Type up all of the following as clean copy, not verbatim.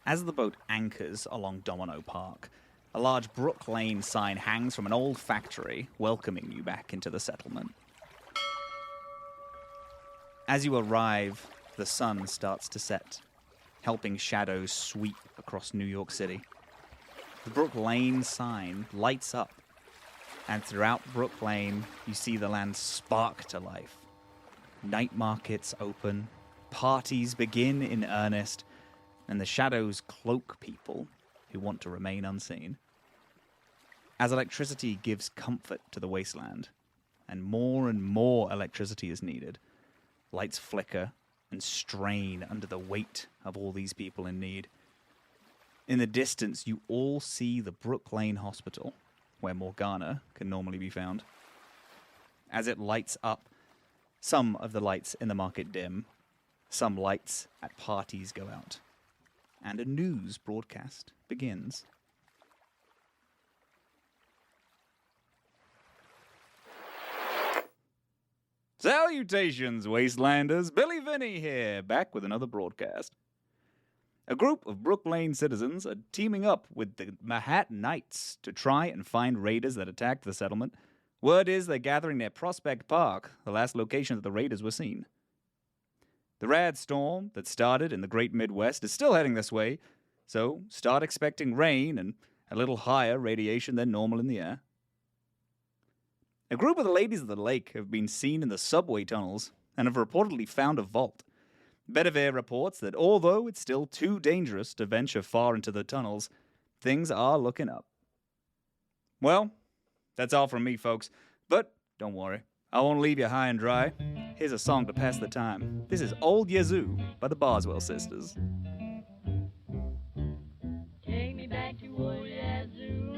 As the boat anchors along Domino Park, a large Brook Lane sign hangs from an old factory welcoming you back into the settlement. As you arrive, the sun starts to set, helping shadows sweep across New York City. The Brook Lane sign lights up, and throughout Brook Lane, you see the land spark to life. Night markets open, parties begin in earnest, and the shadows cloak people who want to remain unseen. As electricity gives comfort to the wasteland, and more electricity is needed, lights flicker and strain under the weight of all these people in need. In the distance, you all see the Brook Lane Hospital, where Morgana can normally be found. As it lights up, some of the lights in the market dim, some lights at parties go out, and a news broadcast begins. Salutations, wastelanders! Billy Vinny here, back with another broadcast. A group of Brook Lane citizens are teaming up with the Mahatt Knights to try and find raiders that attacked the settlement. Word is they're gathering near Prospect Park, the last location that the raiders were seen. The rad storm that started in the Great Midwest is still heading this way, so start expecting rain and a little higher radiation than normal in the air. A group of the ladies of the lake have been seen in the subway tunnels and have reportedly found a vault. Bedivere reports that although it's still too dangerous to venture far into the tunnels, things are looking up. Well, that's all from me, folks. But don't worry, I won't leave you high and dry. Here's a song to pass the time. This is Old Yazoo by the Boswell Sisters. Take me back to old Yazoo.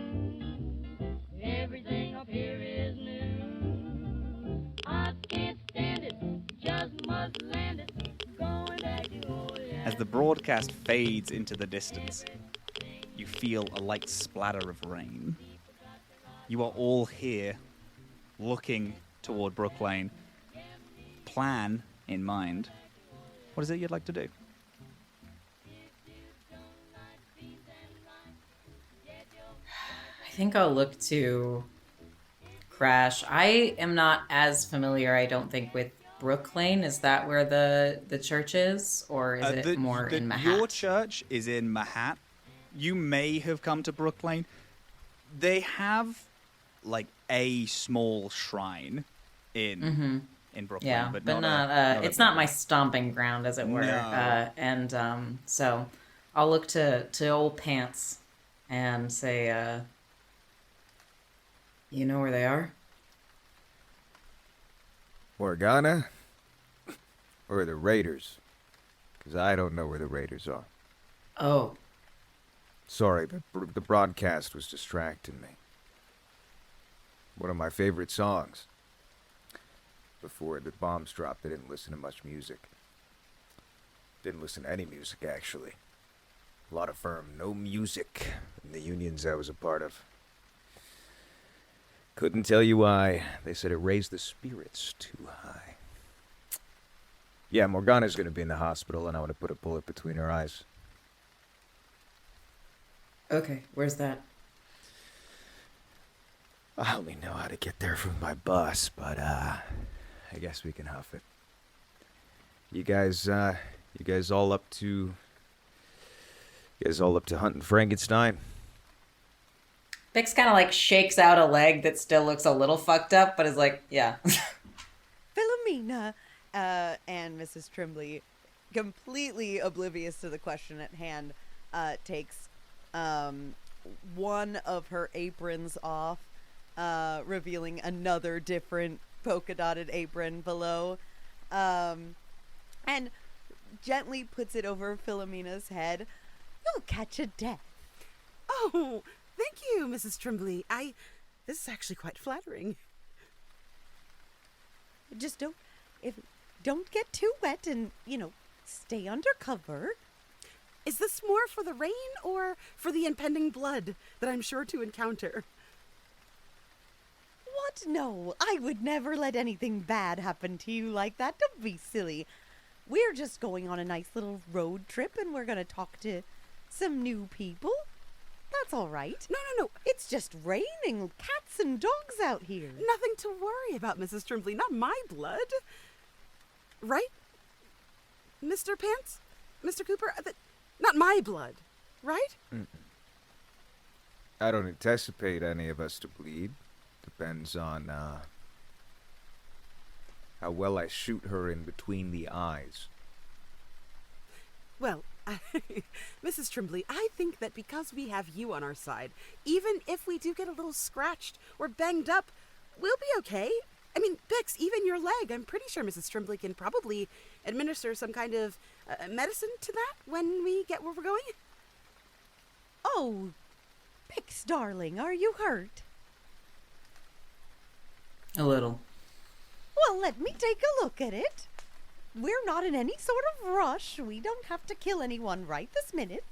Everything up here is new. I can't stand it, just must land it. Going back to old Yazoo. As the broadcast fades into the distance, you feel a light splatter of rain. You are all here, looking toward Brook Lane. Plan in mind. What is it you'd like to do? I think I'll look to Crash. I am not as familiar, I don't think, with Brook Lane. Is that where the church is? Or is it more in Mahatt? Your church is in Mahatt. You may have come to Brook Lane. They have, like, a small shrine in Brook Lane. Yeah, but not it's not my stomping ground, as it were. No. So I'll look to old Pants and say, you know where they are? Morgana? Or the Raiders? Because I don't know where the Raiders are. Oh. Sorry, the broadcast was distracting me. One of my favorite songs. Before the bombs dropped, I didn't listen to much music. Didn't listen to any music, actually. A lot of firm no music in the unions I was a part of. Couldn't tell you why. They said it raised the spirits too high. Yeah, Morgana's gonna be in the hospital, and I want to put a bullet between her eyes. Okay, where's that? I only know how to get there from my bus, but I guess we can huff it. You guys all up to hunting Frankenstein? Bix kind of like shakes out a leg that still looks a little fucked up, but is like, yeah. Philomena and Mrs. Trimbley, completely oblivious to the question at hand, takes one of her aprons off, revealing another different polka-dotted apron below, and gently puts it over Philomena's head. You'll catch a death. Oh, thank you, Mrs. Trimbley. This is actually quite flattering. Just don't get too wet and, stay under cover. Is this more for the rain or for the impending blood that I'm sure to encounter? What? No, I would never let anything bad happen to you like that. Don't be silly. We're just going on a nice little road trip, and we're going to talk to some new people. That's all right. No. It's just raining cats and dogs out here. Nothing to worry about, Mrs. Trimbley. Not my blood. Right? Mr. Pants? Mr. Cooper? Not my blood. Right? I don't anticipate any of us to bleed. Depends on, how well I shoot her in between the eyes. Well, Mrs. Trimbley, I think that because we have you on our side, even if we do get a little scratched or banged up, we'll be okay. I mean, Bix, even your leg, I'm pretty sure Mrs. Trimbley can probably administer some kind of medicine to that when we get where we're going. Oh, Bix, darling, are you hurt? A little. Well, let me take a look at it. We're not in any sort of rush. We don't have to kill anyone right this minute.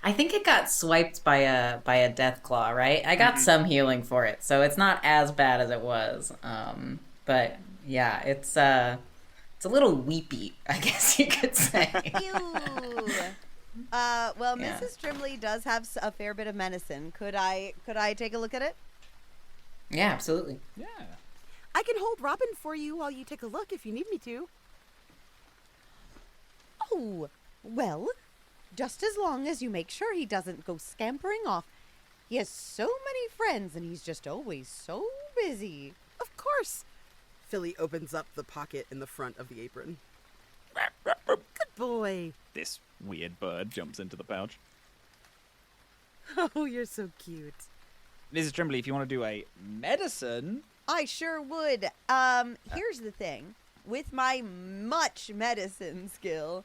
I think it got swiped by a death claw, right? I got some healing for it, so it's not as bad as it was. But yeah, it's a little weepy, I guess you could say. Ew. Well, Yeah. Mrs. Trimbley does have a fair bit of medicine. Could I take a look at it? Yeah, absolutely. Yeah. I can hold Robin for you while you take a look if you need me to. Oh, well, just as long as you make sure he doesn't go scampering off. He has so many friends and he's just always so busy. Of course. Philly opens up the pocket in the front of the apron. Good boy. This weird bird jumps into the pouch. Oh, you're so cute. Mrs. Trimbley, if you want to do a medicine... I sure would. Here's the thing. With my much medicine skill,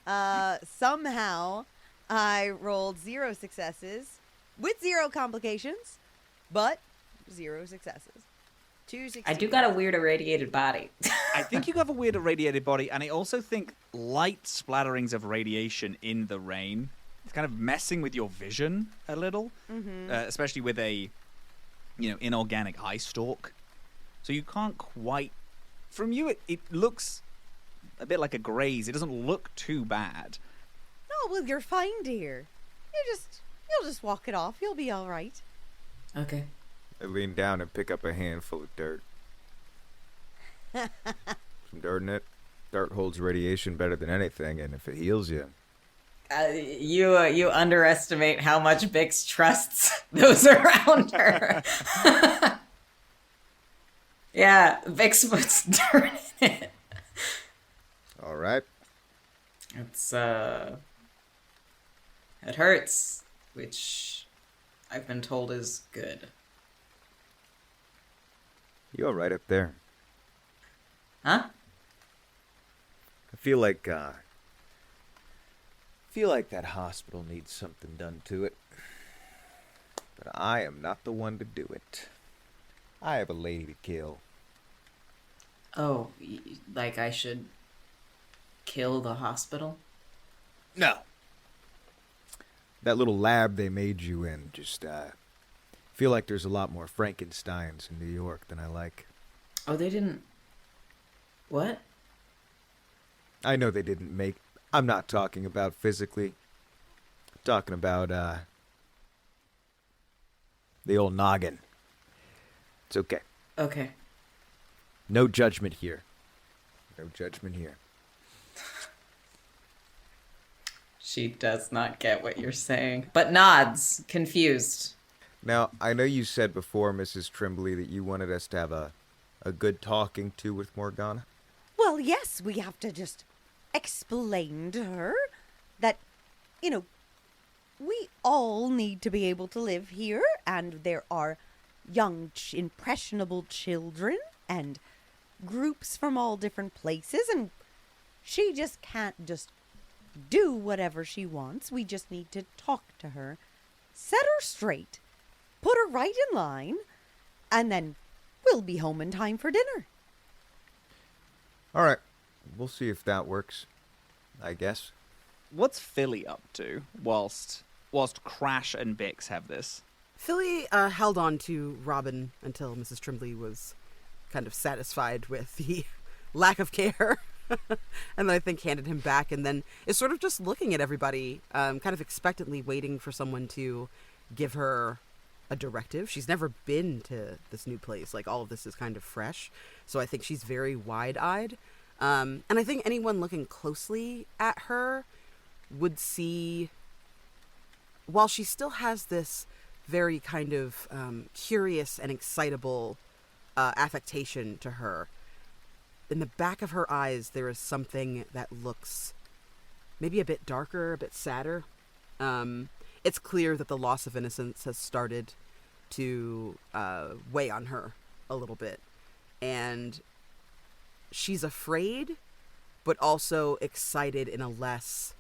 somehow I rolled 0 successes with 0 complications, but 0 successes. 2 successes. I do got a weird irradiated body. I think you have a weird irradiated body, and I also think light splatterings of radiation in the rain is kind of messing with your vision a little, especially with a, inorganic eye stalk. So you can't quite... From you, it looks a bit like a graze. It doesn't look too bad. Oh, well, you're fine, dear. You'll just walk it off. You'll be all right. Okay. I lean down and pick up a handful of dirt. Some dirt in it. Dirt holds radiation better than anything, and if it heals you... You underestimate how much Bix trusts those around her. Yeah, Bix puts dirt in it. All right. It's, it hurts, which I've been told is good. You all right up there? Huh? I feel like that hospital needs something done to it. But I am not the one to do it. I have a lady to kill. Oh, like I should kill the hospital? No. That little lab they made you in, just, feel like there's a lot more Frankensteins in New York than I like. Oh, they didn't... What? I know they didn't make... I'm not talking about physically. I'm talking about, the old noggin. It's okay. Okay. No judgment here. No judgment here. She does not get what you're saying, but nods, confused. Now, I know you said before, Mrs. Trimbley, that you wanted us to have a good talking to with Morgana. Well, yes, we have to just explain to her that, we all need to be able to live here, and there are young, impressionable children and groups from all different places, and she just can't just do whatever she wants. We just need to talk to her, set her straight, put her right in line, and then we'll be home in time for dinner. All right. We'll see if that works, I guess. What's Philly up to whilst Crash and Bix have this? Philly held on to Robin until Mrs. Trimbley was kind of satisfied with the lack of care And then I think handed him back, and then is sort of just looking at everybody, kind of expectantly waiting for someone to give her a directive. She's never been to this new place. Like, all of this is kind of fresh. So I think she's very wide-eyed. And I think anyone looking closely at her would see, while she still has this very kind of curious and excitable affectation to her, in the back of her eyes there is something that looks maybe a bit darker, a bit sadder. It's clear that the loss of innocence has started to weigh on her a little bit. And she's afraid, but also excited in a less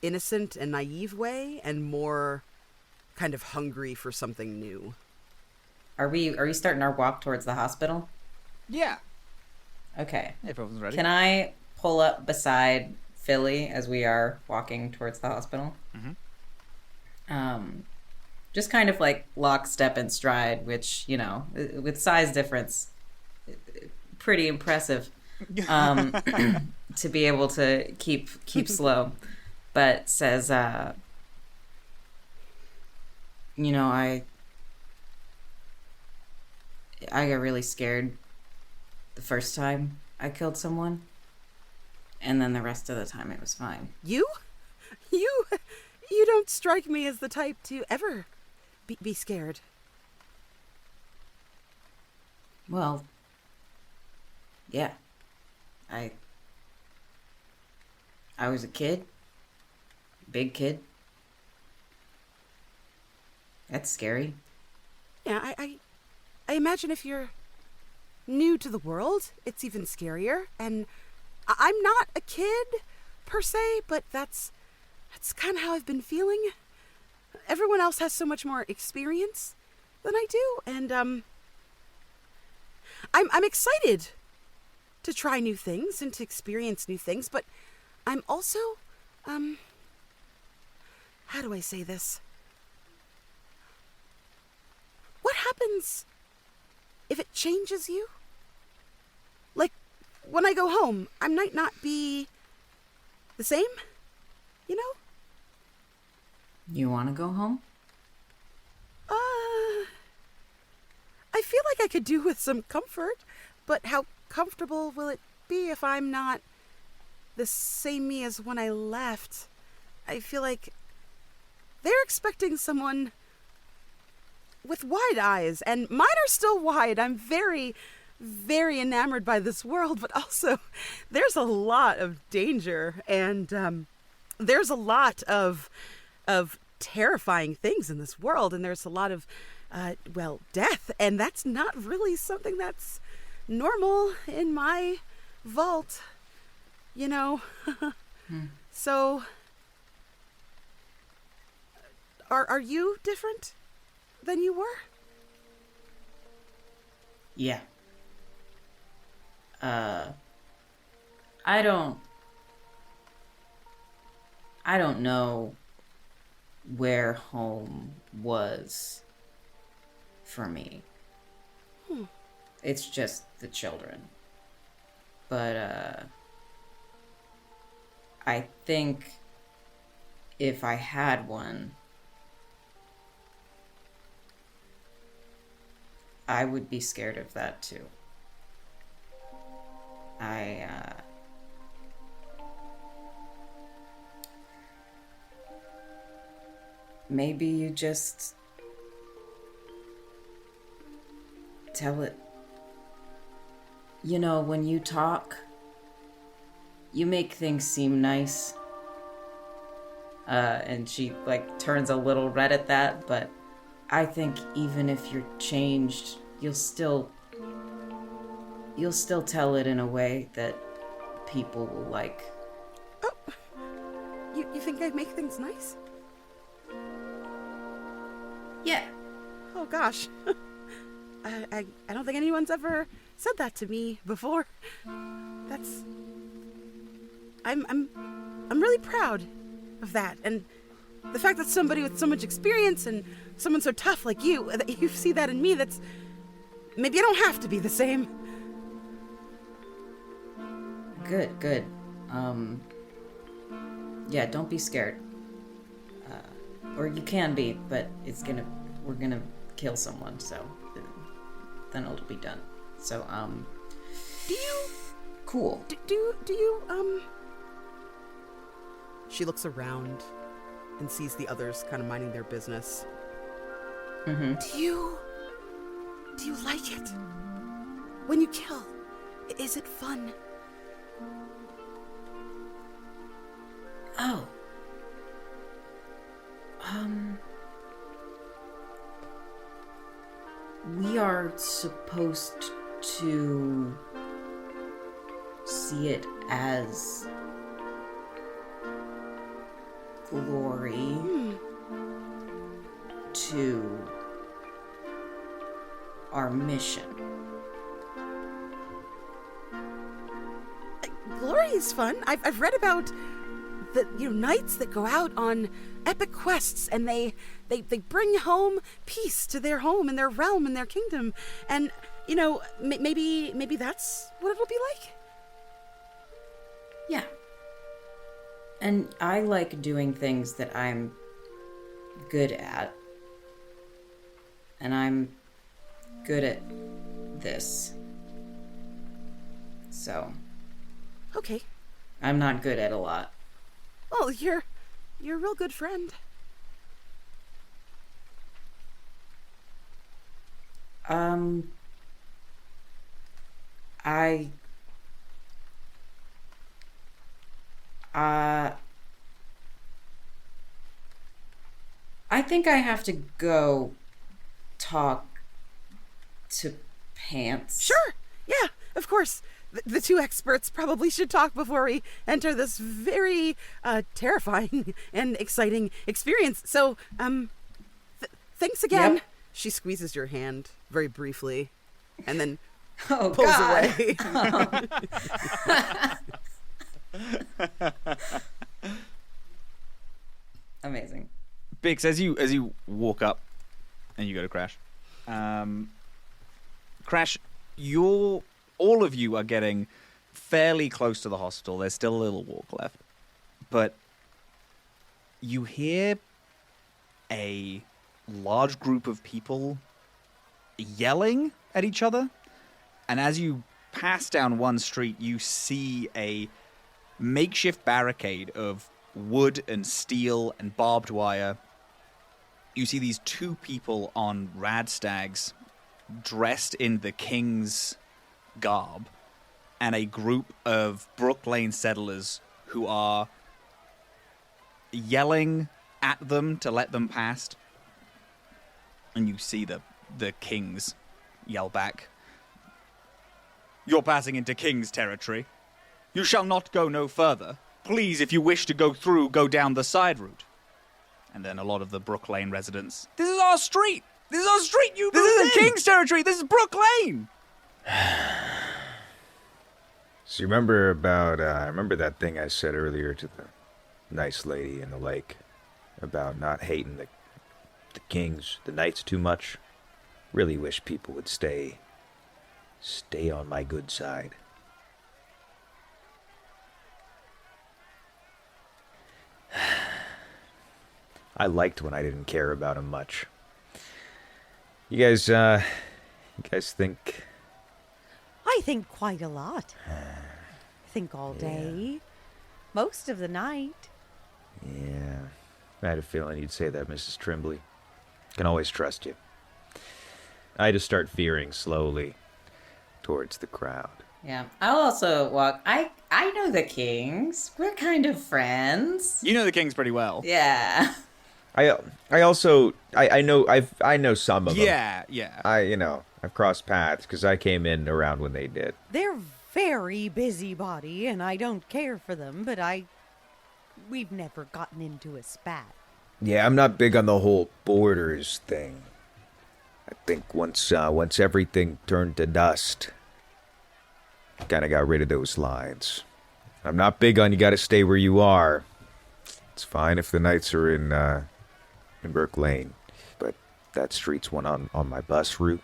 innocent and naive way, and more kind of hungry for something new. Are we starting our walk towards the hospital? Yeah. Okay. If everyone's ready. Can I pull up beside Philly as we are walking towards the hospital? Mm-hmm. Just kind of like lockstep and stride, which, you know, with size difference, pretty impressive. To be able to keep slow, but says, you know, I got really scared the first time I killed someone, and then the rest of the time it was fine. You don't strike me as the type to ever be scared. Well, yeah. I was a kid. Big kid. That's scary. Yeah, I imagine if you're new to the world, it's even scarier. And I'm not a kid, per se, but that's kind of how I've been feeling. Everyone else has so much more experience than I do, and I'm excited to try new things and to experience new things, but I'm also, how do I say this? What happens if it changes you? Like, when I go home, I might not be the same, you know? You want to go home? I feel like I could do with some comfort, but how comfortable will it be if I'm not the same me as when I left? I feel like they're expecting someone with wide eyes, and mine are still wide. I'm very, very enamored by this world, but also there's a lot of danger, and there's a lot of terrifying things in this world, and there's a lot of death, and that's not really something that's normal in my vault, you know. So are you different than you were? Yeah. I don't know where home was for me. It's just the children. But I think if I had one, I would be scared of that too. Maybe you just tell it. You know, when you talk, you make things seem nice. And she, like, turns a little red at that, but I think even if you're changed, you'll still tell it in a way that people will like. Oh, you think I make things nice? Yeah. Oh gosh, I don't think anyone's ever said that to me before. I'm really proud of that, and the fact that somebody with so much experience and someone so tough like you, that you see that in me. That's maybe I don't have to be the same. Good, good. Yeah, don't be scared. Or you can be, but we're gonna kill someone, so then it'll be done. So, Do you... cool. Do you... She looks around and sees the others kind of minding their business. Mm-hmm. Do you like it? When you kill, is it fun? Oh. We are supposed to see it as glory to our mission. Glory is fun. I've read about the knights that go out on epic quests and they bring home peace to their home and their realm and their kingdom, and maybe that's what it'll be like. Yeah. And I like doing things that I'm good at. And I'm good at this. So, Okay. I'm not good at a lot. Well, you're a real good friend. I think I have to go talk to Pants. Sure. Yeah, of course. The two experts probably should talk before we enter this very terrifying and exciting experience. So, thanks again. Yep. She squeezes your hand very briefly and then Oh, pulls God. away. Amazing. Bix, as you walk up and you go to Crash, Crash, all of you are getting fairly close to the hospital. There's still a little walk left, but you hear a large group of people yelling at each other, and as you pass down one street, you see a makeshift barricade of wood and steel and barbed wire. You see these two people on radstags dressed in the king's garb, and a group of Brook Lane settlers who are yelling at them to let them past. And you see the kings yell back, "You're passing into king's territory. You shall not go no further. Please, if you wish to go through, go down the side route." And then a lot of the Brook Lane residents, "This is our street! This is our street! This isn't king's territory! This is Brook Lane!" So you remember remember that thing I said earlier to the nice lady in the lake about not hating the kings, the knights too much? Really wish people would stay on my good side. I liked when I didn't care about them much. You guys think? I think quite a lot. Think all day. Most of the night. Yeah, I had a feeling you'd say that, Mrs. Trimbley. Can always trust you. I just start veering slowly towards the crowd. Yeah. I'll also walk. I know the Kings. We're kind of friends. You know the kings pretty well. Yeah. I also know some of them. Yeah. I've crossed paths because I came in around when they did. They're very busybody, and I don't care for them, but we've never gotten into a spat. Yeah, I'm not big on the whole borders thing. I think once everything turned to dust, kind of got rid of those lines. I'm not big on you got to stay where you are. It's fine if the Knights are in Brook Lane, but that street's one on my bus route,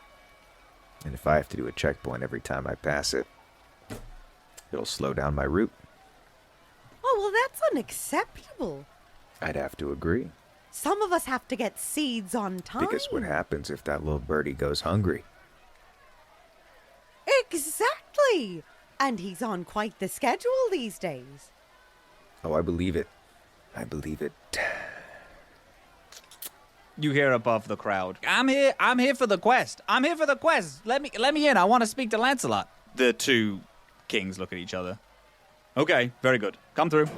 and if I have to do a checkpoint every time I pass it, It'll slow down my route. Oh, well, that's unacceptable. I'd have to agree. Some of us have to get seeds on time. Because what happens if that little birdie goes hungry? Exactly. And he's on quite the schedule these days. Oh, I believe it. I believe it. You hear above the crowd, I'm here for the quest. I'm here for the quest. Let me in. I want to speak to Lancelot. The two kings look at each other. Okay, very good. Come through.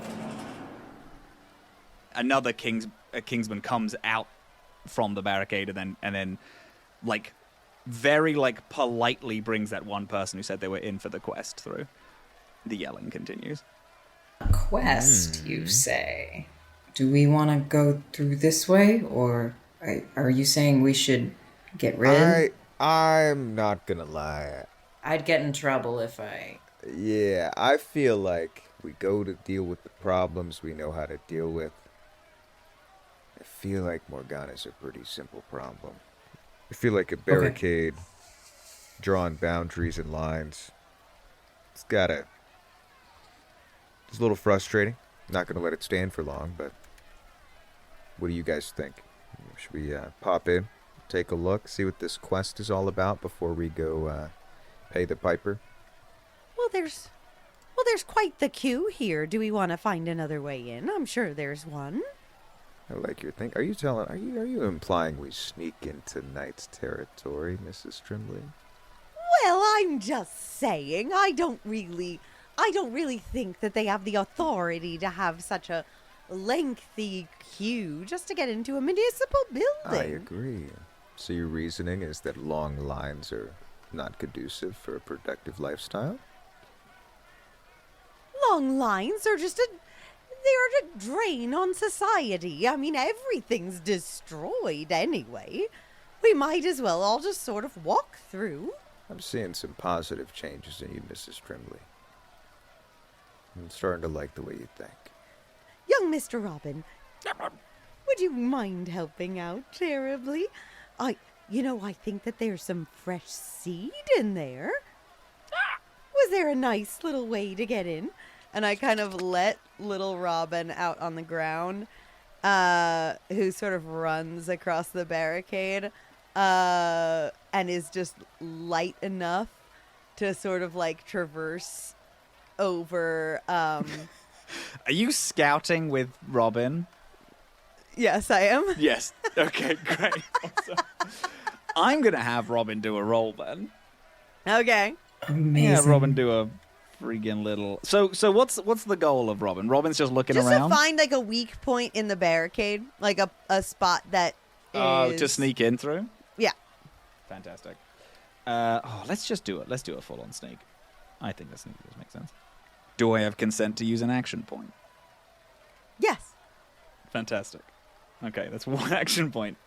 Another kingsman comes out from the barricade and then like very like politely brings that one person who said they were in for the quest through. The yelling continues. Quest, you say? Do we want to go through this way, or are you saying we should get rid? I'm not gonna lie. I'd get in trouble if I... Yeah, I feel like we go to deal with the problems we know how to deal with. I feel like Morgana's a pretty simple problem. I feel like a barricade, drawing boundaries and lines. It's a little frustrating. Not gonna let it stand for long, but what do you guys think? Should we pop in, take a look, see what this quest is all about before we go pay the piper? Well, there's quite the queue here. Do we want to find another way in? I'm sure there's one. I like your think. Are you implying we sneak into Knight's territory, Mrs. Trimley? Well, I'm just saying. I don't really think that they have the authority to have such a lengthy queue just to get into a municipal building. I agree. So your reasoning is that long lines are not conducive for a productive lifestyle? Long lines are they're a drain on society. I mean, everything's destroyed anyway. We might as well all just sort of walk through. I'm seeing some positive changes in you, Mrs. Trimley. I'm starting to like the way you think. Young Mr. Robin, would you mind helping out terribly? I think that there's some fresh seed in there. Was there a nice little way to get in? And I kind of let little Robin out on the ground, who sort of runs across the barricade, and is just light enough to sort of like traverse over. Are you scouting with Robin? Yes, I am. Yes. Okay, great. Awesome. I'm going to have Robin do a roll then. Okay. Amazing. Yeah, Robin do a freaking little... So what's the goal of Robin? Robin's just looking Just around? to find like a weak point in the barricade, like a spot that is... To sneak in through? Yeah. Fantastic. Let's just do it. Let's do a full-on sneak. I think that sneak does make sense. Do I have consent to use an action point? Yes. Fantastic. Okay, that's one action point.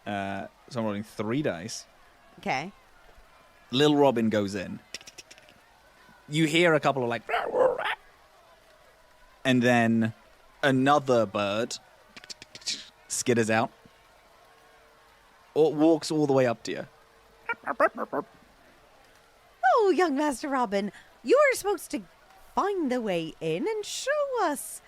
So I'm rolling 3 dice. Okay. Lil Robin goes in. You hear a couple of like... And then another bird skitters out. Or walks all the way up to you. Oh, young Master Robin, you are supposed to find the way in and show us.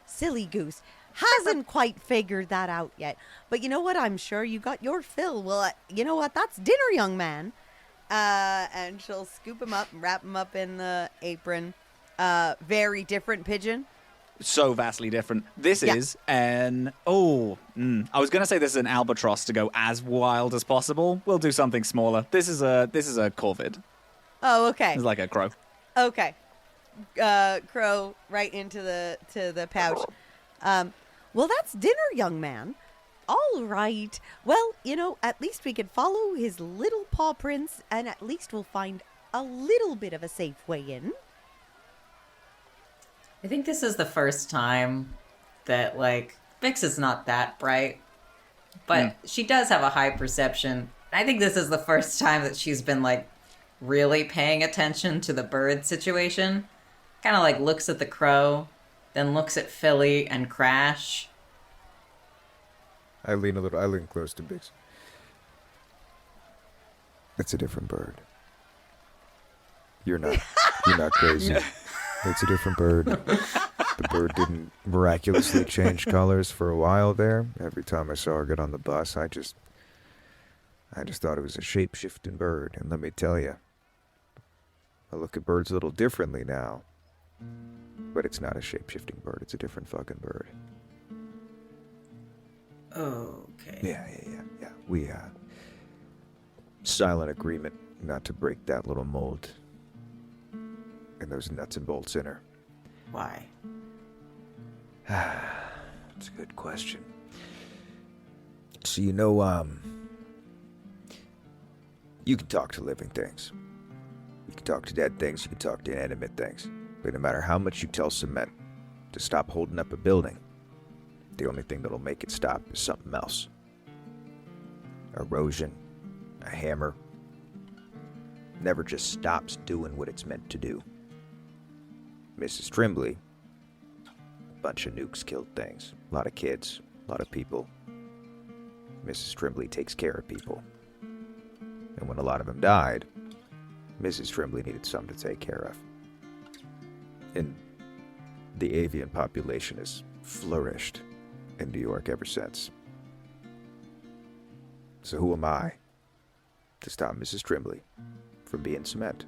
Silly goose hasn't quite figured that out yet. But you know what? I'm sure you got your fill. Well, you know what? That's dinner, young man. And she'll scoop him up and wrap him up in the apron. Very different pigeon. So vastly different. This Yeah. is an... I was going to say this is an albatross to go as wild as possible. We'll do something smaller. This is a corvid. Oh, okay. It's like a crow. Okay. Crow right into the pouch. Well, that's dinner, young man. All right. Well, at least we could follow his little paw prints, and at least we'll find a little bit of a safe way in. I think this is the first time that, like, Vix is not that bright, but she does have a high perception. I think this is the first time that she's been, like, really paying attention to the bird situation. Kind of, like, looks at the crow, then looks at Philly and Crash. I lean close to Bix. It's a different bird. You're not. You're not crazy. It's a different bird. The bird didn't miraculously change colors for a while there. Every time I saw her get on the bus, I just thought it was a shape-shifting bird. And let me tell you, I look at birds a little differently now. But it's not a shape-shifting bird. It's a different fucking bird. Okay. Yeah. We, silent agreement not to break that little mold. And those nuts and bolts in her. Why? That's a good question. So, you can talk to living things. You can talk to dead things, you can talk to inanimate things. But no matter how much you tell cement to stop holding up a building, the only thing that'll make it stop is something else. Erosion, a hammer, never just stops doing what it's meant to do. Mrs. Trimbley, a bunch of nukes killed things. A lot of kids, a lot of people. Mrs. Trimbley takes care of people. And when a lot of them died, Mrs. Trimbley needed some to take care of. And the avian population has flourished in New York ever since. So who am I to stop Mrs. Trimbley from being cement?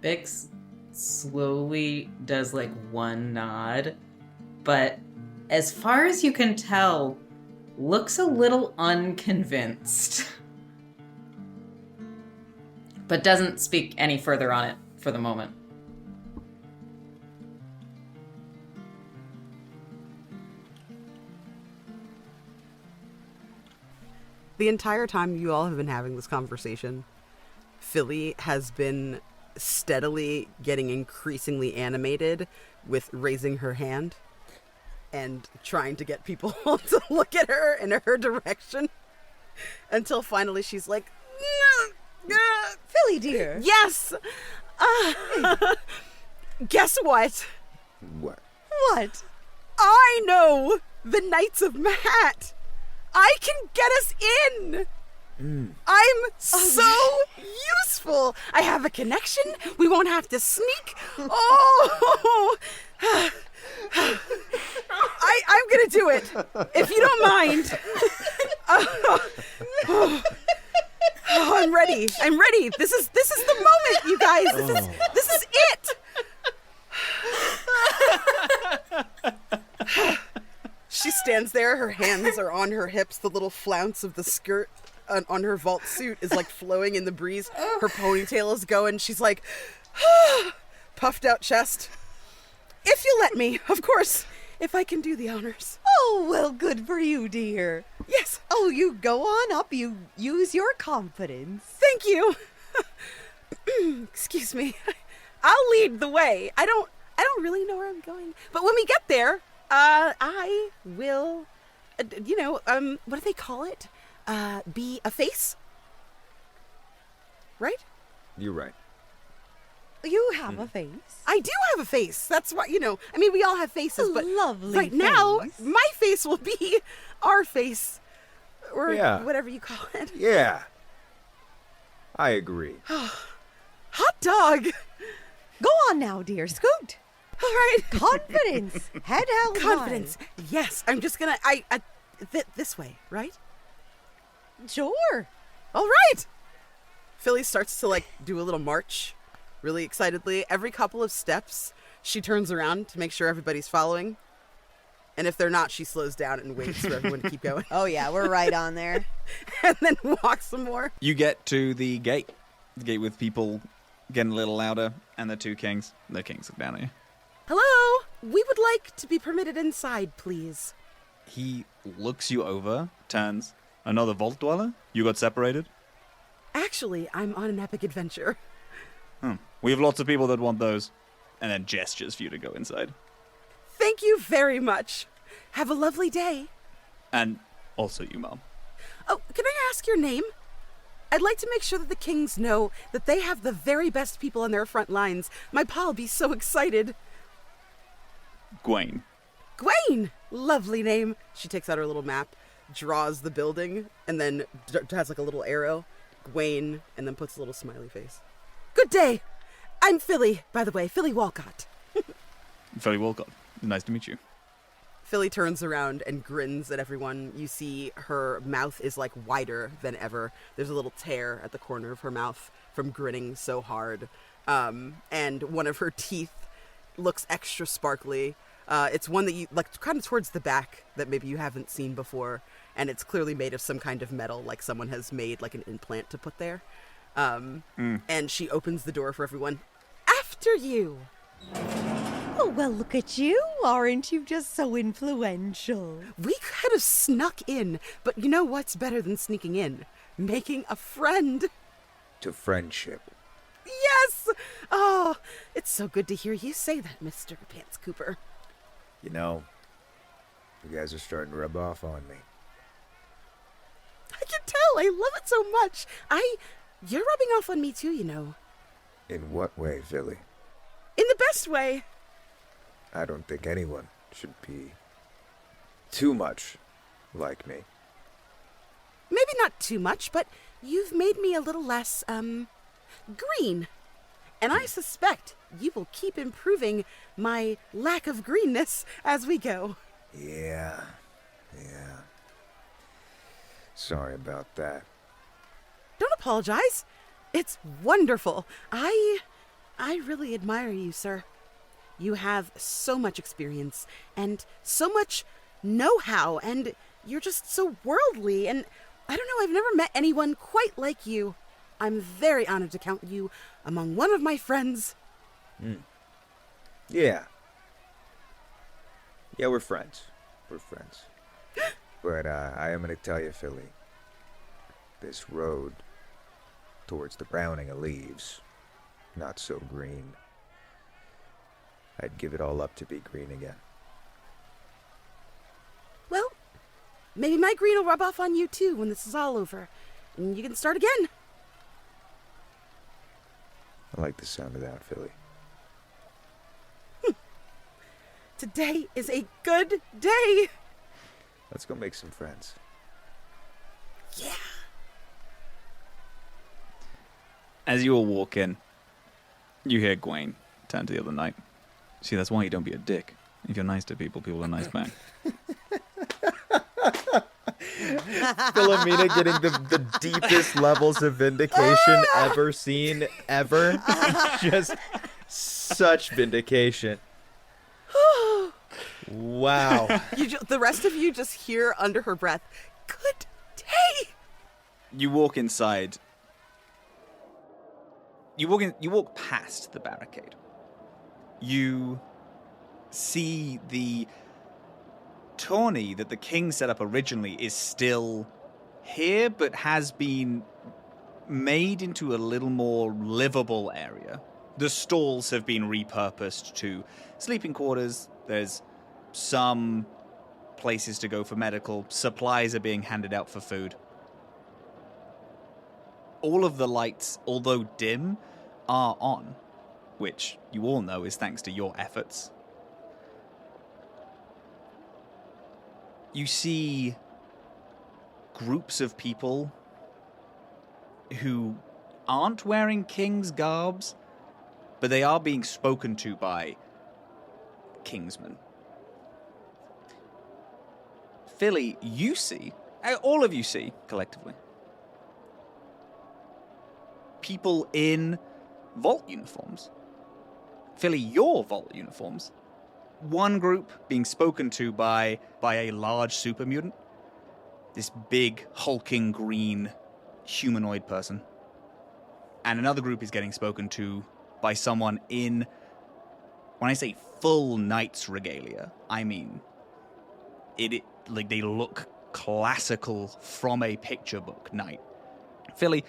Bix slowly does like one nod, but as far as you can tell, looks a little unconvinced. But doesn't speak any further on it for the moment. The entire time you all have been having this conversation, Philly has been steadily getting increasingly animated with raising her hand and trying to get people to look at her in her direction until finally she's like, Philly, dear. yes! Guess what? What? What? I know the Knights of Mahatt. I can get us in. I'm so useful. I have a connection. We won't have to sneak. Oh, I'm gonna do it if you don't mind. I'm ready. I'm ready. This is the moment, you guys. This is it. She stands there, her hands are on her hips, the little flounce of the skirt on her vault suit is like flowing in the breeze. Her ponytail is going. She's like, puffed out chest. If you let me, of course, if I can do the honors. Oh, well, good for you, dear. Yes. Oh, you go on up. You use your confidence. Thank you. Excuse me. I'll lead the way. I don't really know where I'm going. But when we get there, I will, what do they call it? Be a face? Right? You're right. You have a face. I do have a face. That's why, we all have faces, but lovely right now, face. my face will be our face. Or Yeah. whatever you call it. Yeah. I agree. Hot dog! Go on now, dear. Scoot. All right. Confidence. Head held Confidence. high. Yes, I'm just gonna, this way, right? Sure. All right. Philly starts to do a little march, really excitedly. Every couple of steps, she turns around to make sure everybody's following. And if they're not, she slows down and waits for everyone to keep going. Oh, yeah, we're right on there. And then walks some more. You get to the gate with people getting a little louder, and the two kings. The kings look down at you. Hello. We would like to be permitted inside, please. He looks you over, turns. Another vault dweller? You got separated? Actually, I'm on an epic adventure. We have lots of people that want those. And then gestures for you to go inside. Thank you very much. Have a lovely day. And also you, Mom. Oh, can I ask your name? I'd like to make sure that the kings know that they have the very best people on their front lines. My pa'll be so excited. Gwaine. Gwaine! Lovely name. She takes out her little map. draws the building and then has like a little arrow, Gwaine, and then puts a little smiley face. Good day. I'm Philly, by the way, Philly Walcott. Philly Walcott. Nice to meet you. Philly turns around and grins at everyone. You see her mouth is like wider than ever. There's a little tear at the corner of her mouth from grinning so hard. And one of her teeth looks extra sparkly. It's one that you, like, kind of towards the back that maybe you haven't seen before. And it's clearly made of some kind of metal, like someone has made like an implant to put there. And she opens the door for everyone. After you! Oh, well, look at you. Aren't you just so influential? We could have snuck in, but you know what's better than sneaking in? Making a friend. To friendship. Yes! Oh, it's so good to hear you say that, Mr. Pants Cooper. You know, you guys are starting to rub off on me. I can tell. I love it so much. You're rubbing off on me too, you know. In what way, Philly? In the best way. I don't think anyone should be too much like me. Maybe not too much, but you've made me a little less, green. And I suspect you will keep improving my lack of greenness as we go. Yeah. Sorry about that. Don't apologize. It's wonderful. I really admire you, sir. You have so much experience and so much know-how, and you're just so worldly, and I don't know, I've never met anyone quite like you. I'm very honored to count you among one of my friends. Yeah, we're friends. But I am going to tell you, Philly, this road towards the browning of leaves, not so green. I'd give it all up to be green again. Well, maybe my green will rub off on you too when this is all over, and you can start again. I like the sound of that, Philly. Today is a good day. Let's go make some friends. Yeah. As you all walk in, you hear Gwaine turn to the other knight. See, that's why you don't be a dick. If you're nice to people, people are nice back. Philomena getting the deepest levels of vindication ever seen, ever. Just such vindication. Wow. The rest of you just hear under her breath, good day. You walk inside. You walk past the barricade. You see the tourney that the king set up originally is still here, but has been made into a little more livable area. The stalls have been repurposed to sleeping quarters. There's some places to go for medical. Supplies are being handed out for food. All of the lights, although dim, are on, which you all know is thanks to your efforts. You see groups of people who aren't wearing king's garbs, but they are being spoken to by kingsmen. Philly, you see, all of you see, collectively, people in vault uniforms. Philly, your vault uniforms. One group being spoken to by a large super mutant. This big, hulking, green, humanoid person. And another group is getting spoken to by someone in, when I say full knight's regalia, I mean, like they look classical from a picture book knight. Philly,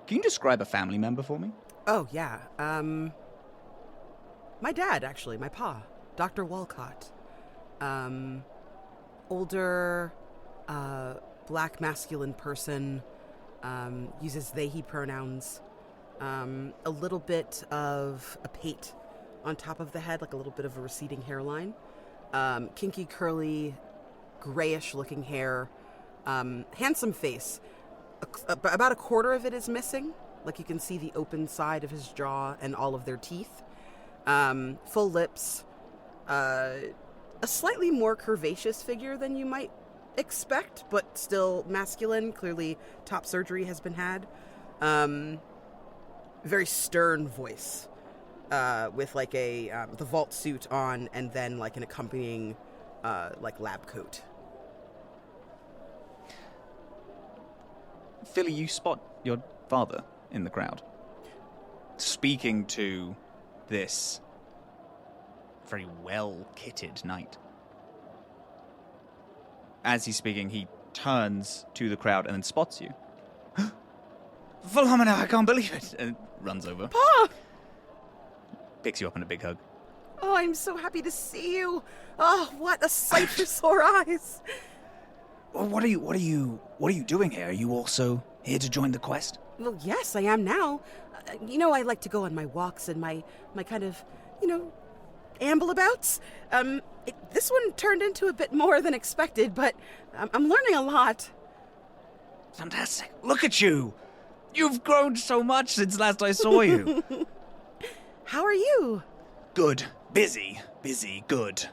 can you describe a family member for me? Oh, yeah. My dad, actually. My pa. Dr. Walcott. Older, black masculine person. Uses they, he pronouns. A little bit of a pate on top of the head, like a little bit of a receding hairline. Kinky, curly grayish-looking hair, handsome face. About a quarter of it is missing. Like, you can see the open side of his jaw and all of their teeth. Full lips. A slightly more curvaceous figure than you might expect, but still masculine. Clearly, top surgery has been had. Very stern voice, with like the vault suit on, and then like an accompanying like lab coat. Philly, you spot your father in the crowd, speaking to this very well-kitted knight. As he's speaking, he turns to the crowd and then spots you. Philomena, I can't believe it! And runs over. Pa! Picks you up in a big hug. Oh, I'm so happy to see you. Oh, what a sight for sore eyes. Well, what are you doing here? Are you also here to join the quest? Well, yes, I am now. I like to go on my walks and my kind of, amble-abouts. This one turned into a bit more than expected, but I'm learning a lot. Fantastic. Look at you. You've grown so much since last I saw you. How are you? Good. Busy, good.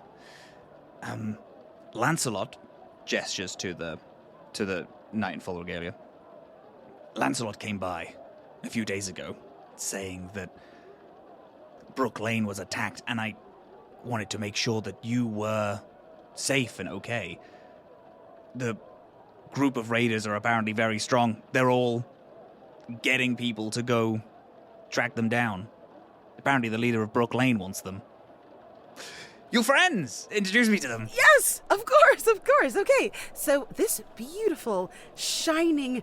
Lancelot gestures to the knight in full regalia. Lancelot came by a few days ago, saying that Brook Lane was attacked, and I wanted to make sure that you were safe and okay. The group of raiders are apparently very strong. They're all getting people to go track them down. Apparently the leader of Brook Lane wants them. Your friends! Introduce me to them. Yes, of course. Okay, so this beautiful, shining,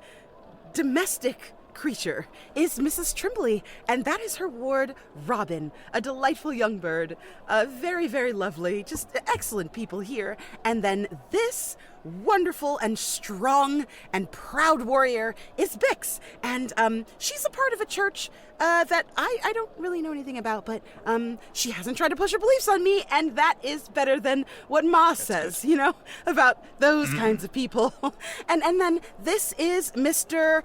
domestic creature is Mrs. Trimbley, and that is her ward, Robin, a delightful young bird. Very, very lovely, just excellent people here. And then this wonderful and strong and proud warrior is Bix, and she's a part of a church that I don't really know anything about, but she hasn't tried to push her beliefs on me, and that is better than what Ma says, about those kinds of people. and then this is Mr.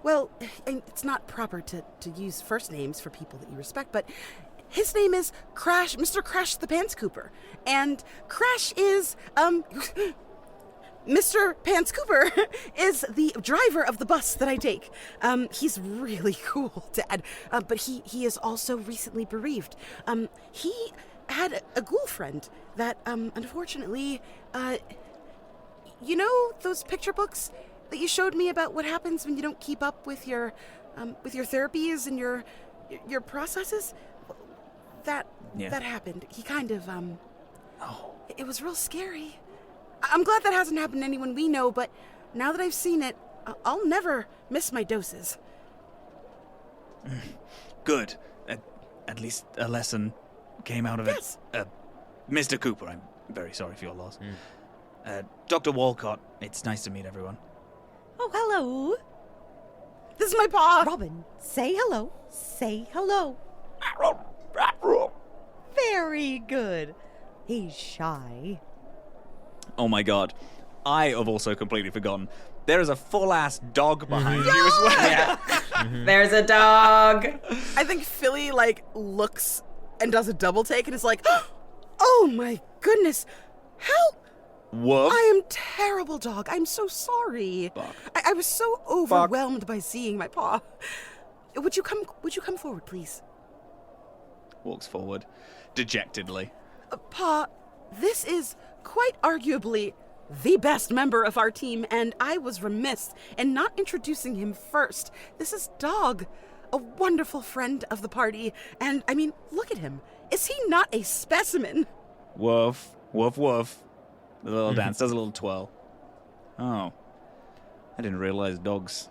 Well, it's not proper to use first names for people that you respect, but his name is Crash, Mr. Crash the Pants Cooper, and Crash is Mr. Pants Cooper is the driver of the bus that I take. He's really cool, Dad, but he is also recently bereaved. He had a ghoul friend that, unfortunately, those picture books that you showed me about what happens when you don't keep up with your therapies and your processes? That happened. He kind of, it was real scary. I'm glad that hasn't happened to anyone we know, but now that I've seen it, I'll never miss my doses. Good. At least a lesson came out of Yes. it. Mr. Cooper, I'm very sorry for your loss. Dr. Walcott, it's nice to meet everyone. Oh, hello. This is my paw. Robin, say hello. Say hello. Very good. He's shy. Oh my god. I have also completely forgotten. There is a full-ass dog behind you as well. Yeah. There's a dog. I think Philly, looks and does a double take and is like, oh my goodness, help! Woof. I am terrible, dog. I'm so sorry. I was so overwhelmed by seeing my paw. Would you come forward, please? Walks forward, dejectedly. Pa, this is quite arguably the best member of our team, and I was remiss in not introducing him first. This is Dog, a wonderful friend of the party, and, look at him. Is he not a specimen? Woof, woof, woof. The little dance does a little twirl. Oh. I didn't realize dogs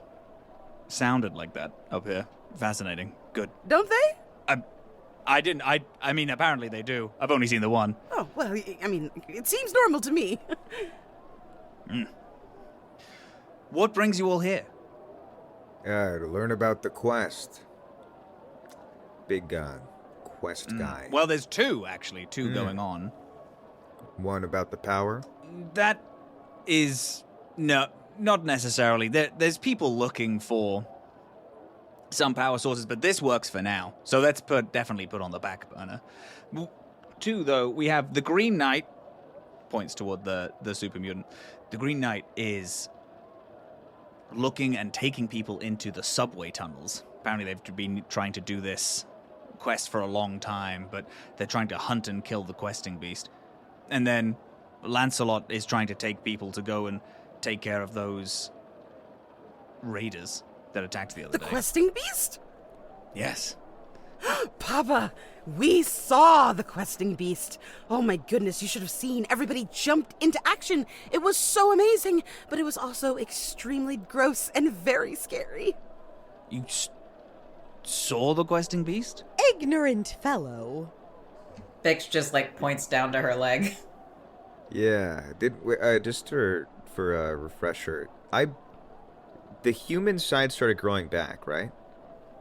sounded like that up here. Fascinating. Good. Don't they? I didn't. I mean, apparently they do. I've only seen the one. Oh, well, it seems normal to me. What brings you all here? To learn about the quest. Big quest guy. Well, there's two, actually. Two going on. One about the power? That is no, not necessarily. There's people looking for some power sources, but this works for now. So let's definitely put on the back burner. 2, though, we have the Green Knight. Points toward the super mutant. The Green Knight is looking and taking people into the subway tunnels. Apparently, they've been trying to do this quest for a long time, but they're trying to hunt and kill the questing beast. And then Lancelot is trying to take people to go and take care of those raiders that attacked the other The day. questing beast? Yes. Papa, we saw the questing beast. Oh my goodness, you should have seen. Everybody jumped into action. It was so amazing, but it was also extremely gross and very scary. You saw the questing beast? Ignorant fellow. Bix just like points down to her leg. Yeah, just for a refresher, the human side started growing back, right?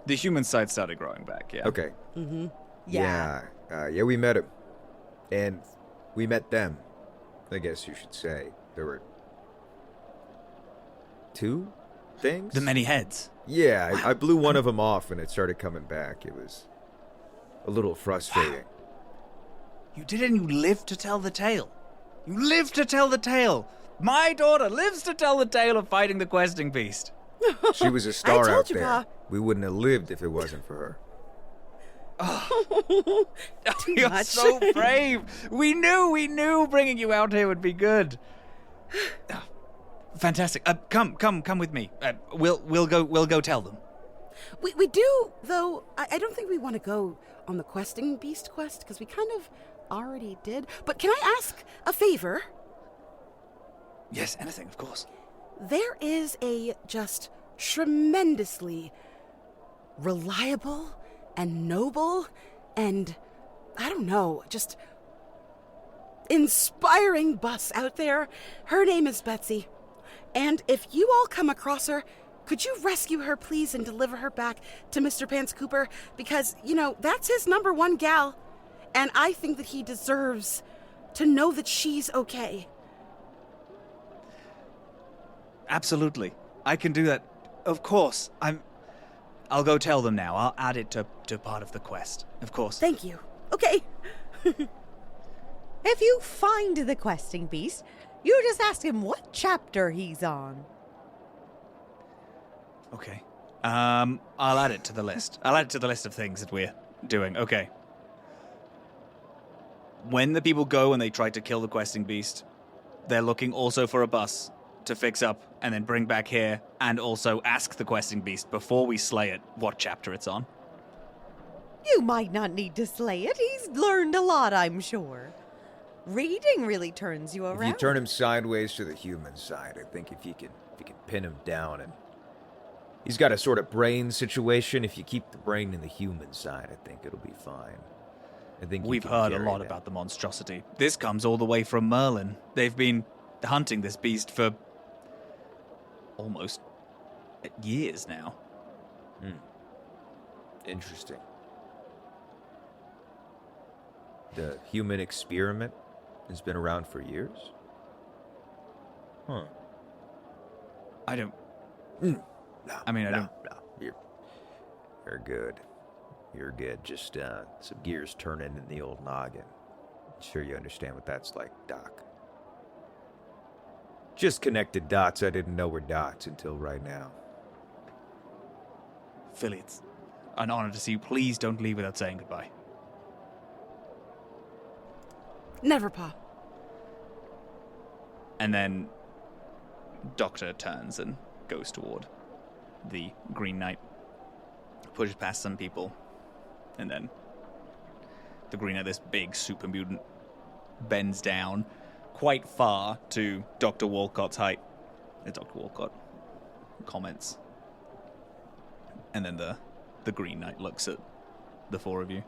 The human side started growing back, yeah. Okay. Mm-hmm. Yeah. Yeah, we met him. And we met them, I guess you should say. There were 2 things? The many heads. Yeah, I blew one of them off and it started coming back. It was a little frustrating. You did it and you lived to tell the tale. You lived to tell the tale. My daughter lives to tell the tale of fighting the questing beast. She was a star told out you, there. Pa. We wouldn't have lived if it wasn't for her. You're much. so brave. We knew bringing you out here would be good. Fantastic. Come with me. We'll go tell them. We do, though. I don't think we want to go on the questing beast quest, because we kind of already did. But can I ask a favor? Yes, anything, of course. There is a just tremendously reliable and noble and, I don't know, just inspiring bus out there. Her name is Betsy. And if you all come across her, could you rescue her, please, and deliver her back to Mr. Pants Cooper? Because, that's his #1 gal. And I think that he deserves to know that she's okay. Absolutely. I can do that. Of course. I'll go tell them now. I'll add it to part of the quest. Of course. Thank you. Okay. If you find the questing beast, you just ask him what chapter he's on. Okay. I'll add it to the list. I'll add it to the list of things that we're doing. Okay. When the people go and they try to kill the questing beast, they're looking also for a bus to fix up and then bring back here, and also ask the questing beast before we slay it what chapter it's on. You might not need to slay it. He's learned a lot, I'm sure. Reading really turns you around. If you turn him sideways to the human side, I think if you can pin him down, and he's got a sort of brain situation. If you keep the brain in the human side, I think it'll be fine. I think We've heard a lot about the monstrosity. This comes all the way from Merlin. They've been hunting this beast for almost years now. Interesting. The human experiment has been around for years? Huh. I don't... No, I mean, I no, don't... no. You're good. You're good. Just some gears turning in the old noggin. Sure you understand what that's like, Doc. Just connected dots I didn't know were dots until right now. Philly, it's an honor to see you. Please don't leave without saying goodbye. Never, Pa. And then Doctor turns and goes toward the Green Knight, pushes past some people, and then the Green Knight, this big super mutant, bends down quite far to Dr. Walcott's height. Dr. Walcott comments. And then the Green Knight looks at the 4 of you.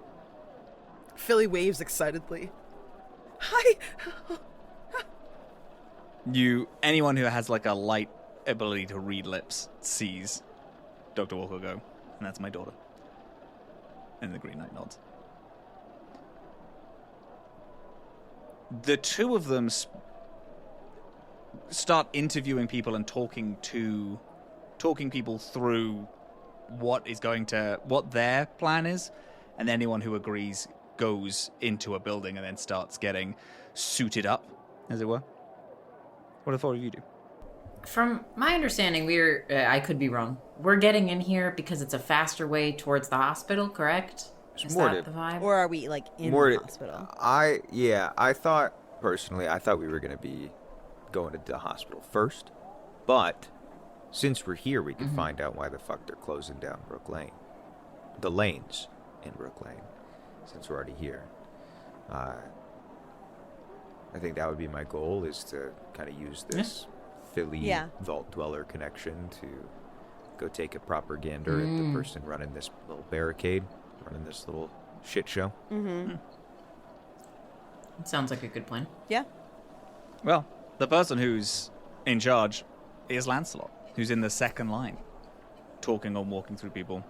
Philly waves excitedly. Hi. Anyone who has like a light ability to read lips sees Dr. Walker go, and that's my daughter. And the Green Knight nods. The 2 of them start interviewing people and talking people through what their plan is, and anyone who agrees goes into a building and then starts getting suited up, as it were. What do the four of you do? From my understanding, I could be wrong. We're getting in here because it's a faster way towards the hospital, correct? Is more that to- the vibe? Or are we like in More the to- hospital? I thought we were going to be going to the hospital first, but since we're here, we can find out why the fuck they're closing down Brook Lane. The lanes in Brook Lane, since we're already here. I think that would be my goal, is to kind of use this Philly Vault Dweller connection to go take a proper gander at the person running this little barricade, running this little shit show. It sounds like a good plan. Yeah. Well, the person who's in charge is Lancelot, who's in the second line, talking or walking through people.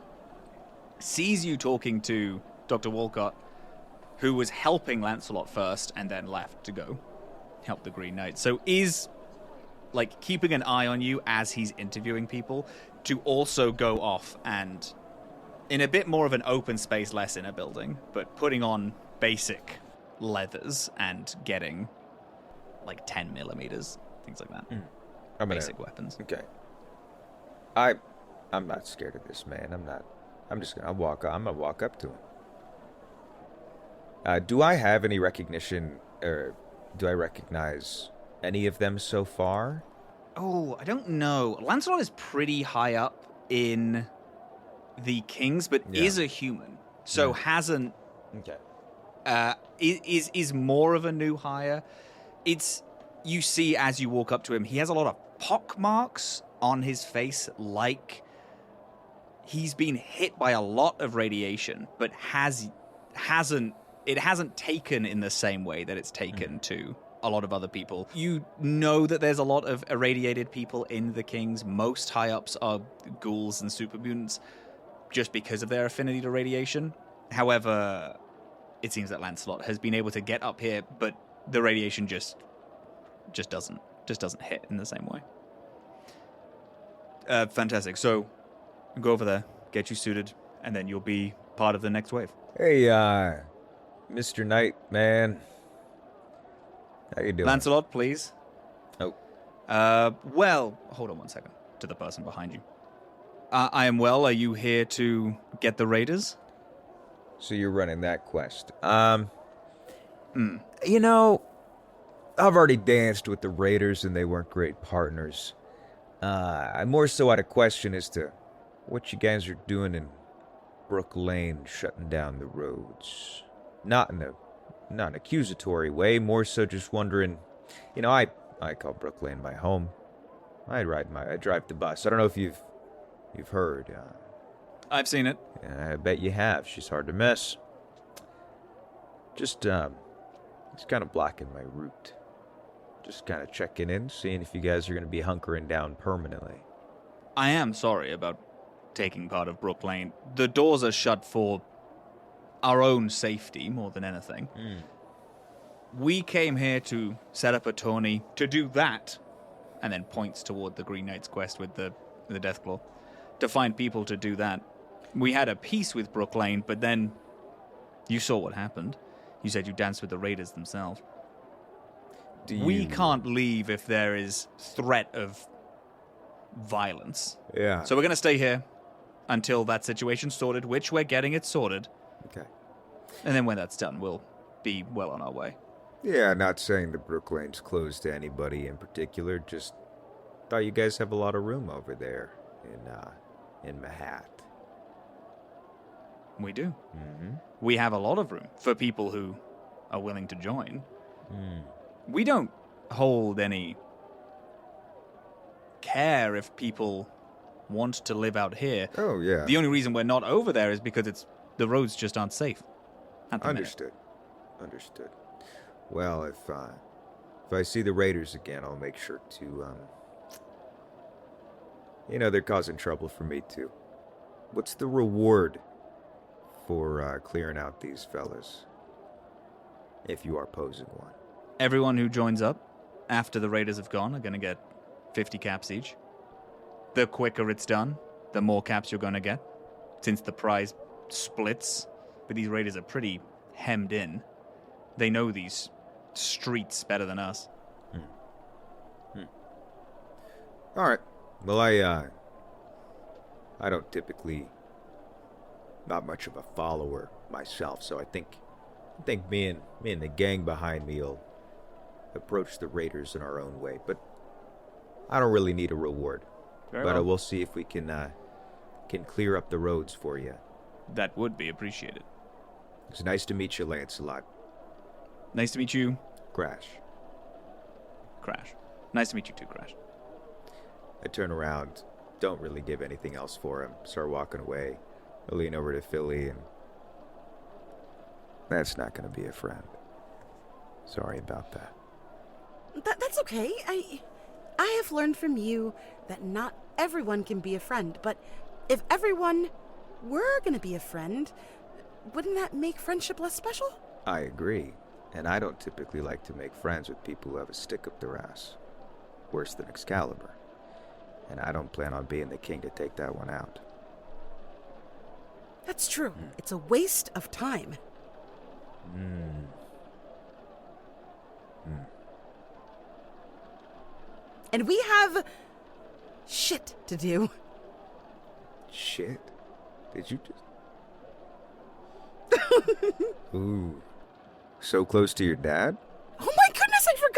Sees you talking to Dr. Walcott, who was helping Lancelot first and then left to go help the Green Knight. So is like keeping an eye on you as he's interviewing people to also go off and in a bit more of an open space, less in a building, but putting on basic leathers and getting like 10 millimeters, things like that. Basic weapons. Okay. I'm not scared of this man. I'm gonna walk up to him. Do I have any recognition, or do I recognize any of them so far? Oh, I don't know. Lancelot is pretty high up in the Kings, but is a human. So hasn't... Okay. Is more of a new hire. It's... You see as you walk up to him, he has a lot of pock marks on his face, like he's been hit by a lot of radiation, but hasn't taken in the same way that it's taken to a lot of other people. You know that there's a lot of irradiated people in the Kings. Most high-ups are ghouls and super mutants just because of their affinity to radiation. However, it seems that Lancelot has been able to get up here, but the radiation just doesn't hit in the same way. Fantastic. So, go over there, get you suited, and then you'll be part of the next wave. Hey, Mr. Knight, man. How you doing? Lancelot, please. Oh. Well, hold on one second. To the person behind you. I am well. Are you here to get the raiders? So you're running that quest. You know, I've already danced with the raiders and they weren't great partners. I'm more so out of question as to what you guys are doing in Brook Lane, shutting down the roads. Not in an accusatory way, more so just wondering. You know, I call Brook Lane my home. I drive the bus. I don't know if you've heard. I've seen it. I bet you have. She's hard to miss. Just kind of blocking my route. Just kind of checking in, seeing if you guys are going to be hunkering down permanently. I am sorry about taking part of Brook Lane. The doors are shut for our own safety more than anything. We came here to set up a tourney to do that, and then points toward the Green Knight's quest with the Deathclaw, to find people to do that. We had a peace with Brook Lane, but then you saw what happened. You said you danced with the raiders themselves. We can't leave if there is threat of violence. Yeah. So we're going to stay here until that situation's sorted, which we're getting it sorted. Okay. And then when that's done, we'll be well on our way. Yeah, not saying the Brook Lane's closed to anybody in particular, just thought you guys have a lot of room over there in Mahatt. We do. We have a lot of room for people who are willing to join. We don't hold any care if people want to live out here. Oh, yeah. The only reason we're not over there is because the roads just aren't safe. At the minute. Understood. Well, if I see the raiders again, I'll make sure to, they're causing trouble for me too. What's the reward for clearing out these fellas? If you are posing one. Everyone who joins up after the raiders have gone, are going to get 50 caps each. The quicker it's done, the more caps you're going to get, since the prize splits. But these raiders are pretty hemmed in. They know these streets better than us. All right. Well, I don't typically, not much of a follower myself, so I think me and the gang behind me will approach the raiders in our own way. But I don't really need a reward. Very but I well. will see if we can clear up the roads for you. That would be appreciated. It's nice to meet you, Lancelot. Nice to meet you, Crash. Crash. Nice to meet you too, Crash. I turn around, don't really give anything else for him, start walking away. I lean over to Philly, and that's not going to be a friend. Sorry about that. That's okay. I have learned from you that not everyone can be a friend, but if everyone were going to be a friend, wouldn't that make friendship less special? I agree, and I don't typically like to make friends with people who have a stick up their ass. Worse than Excalibur. And I don't plan on being the king to take that one out. That's true. It's a waste of time. And we have shit to do. Shit. Did you just... Ooh. So close to your dad? Oh my goodness, I forgot!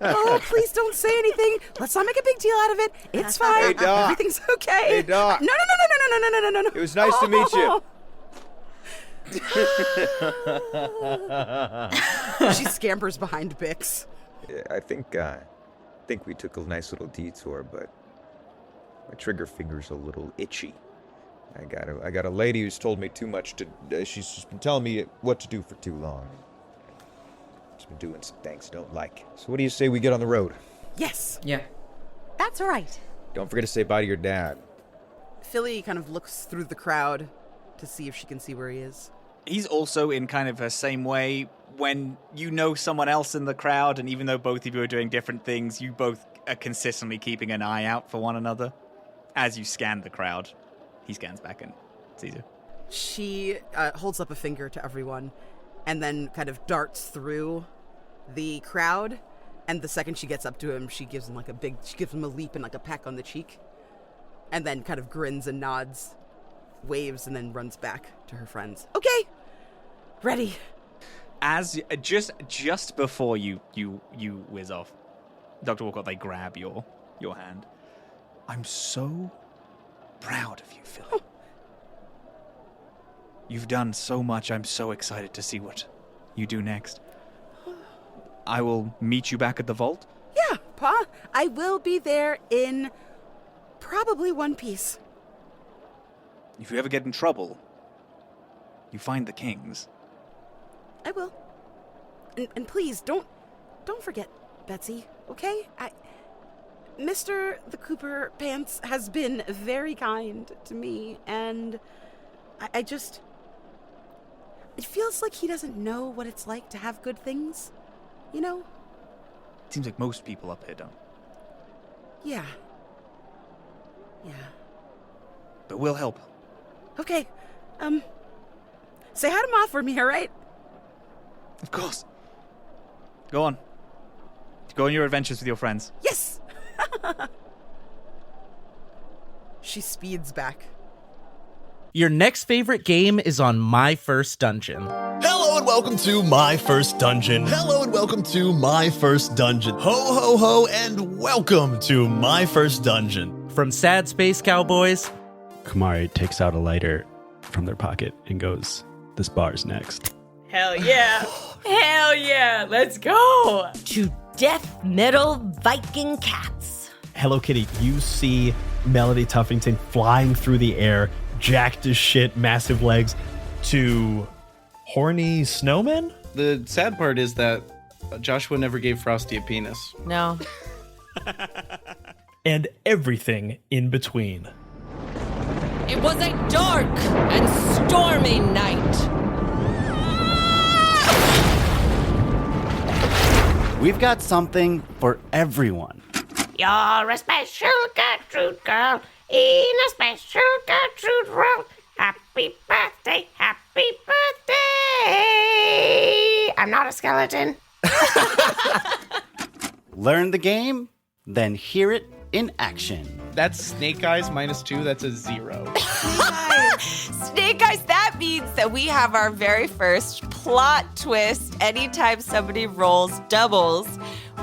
Oh, please don't say anything. Let's not make a big deal out of it. It's fine. Hey, Doc. Everything's okay. Hey, Doc. No. It was nice to meet you. She scampers behind Bix. Yeah, I think we took a nice little detour, but my trigger finger's a little itchy. I got a lady who's told me too much to. She's just been telling me what to do for too long. She's been doing some things I don't like. So what do you say we get on the road? Yes. Yeah. That's right. Don't forget to say bye to your dad. Philly kind of looks through the crowd to see if she can see where he is. He's also in kind of the same way when you know someone else in the crowd, and even though both of you are doing different things, you both are consistently keeping an eye out for one another. As you scan the crowd, he scans back and sees you. She holds up a finger to everyone and then kind of darts through the crowd. And the second she gets up to him, she gives him a leap and like a peck on the cheek. And then kind of grins and nods, waves, and then runs back to her friends. Okay, ready. As just before you whiz off, Dr. Walcott, they grab your hand. I'm so proud of you, Philly. You've done so much. I'm so excited to see what you do next. I will meet you back at the vault. Yeah, Pa, I will be there in probably one piece. If you ever get in trouble, you find the kings. I will. And please, don't forget Betsy, okay? Mr. the Cooper Pants has been very kind to me, and I just... It feels like he doesn't know what it's like to have good things, you know? It seems like most people up here don't. Yeah. But we'll help. Okay, say hi to Ma for me, alright? Of course. Go on. Go on your adventures with your friends. Yes! She speeds back. Your next favorite game is on My First Dungeon. Hello and welcome to My First Dungeon. Hello and welcome to My First Dungeon. Ho, ho, ho, and welcome to My First Dungeon. From sad space cowboys Kumari takes out a lighter from their pocket and goes, "This bar's next." Hell yeah. Hell yeah. Let's go. To death metal Viking cats. Hello Kitty, you see Melody Tuffington flying through the air, jacked as shit, massive legs, to horny snowmen? The sad part is that Joshua never gave Frosty a penis. No. And everything in between. It was a dark and stormy night. We've got something for everyone. You're a special Gertrude girl in a special Gertrude world. Happy birthday, happy birthday. I'm not a skeleton. Learn the game, then hear it in action. That's Snake Eyes -2. That's a 0. Snake Eyes, that means that we have our very first plot twist. Anytime somebody rolls doubles,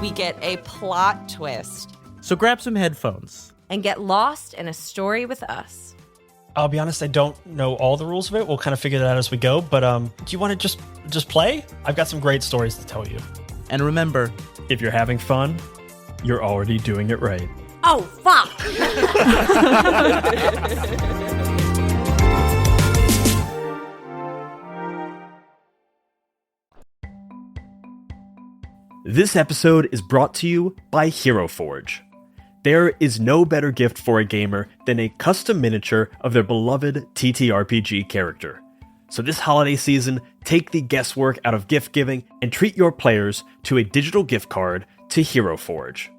we get a plot twist. So grab some headphones. And get lost in a story with us. I'll be honest, I don't know all the rules of it. We'll kind of figure that out as we go. But do you want to just play? I've got some great stories to tell you. And remember, if you're having fun, you're already doing it right. Oh, fuck! This episode is brought to you by Hero Forge. There is no better gift for a gamer than a custom miniature of their beloved TTRPG character. So this holiday season, take the guesswork out of gift giving and treat your players to a digital gift card to Hero Forge.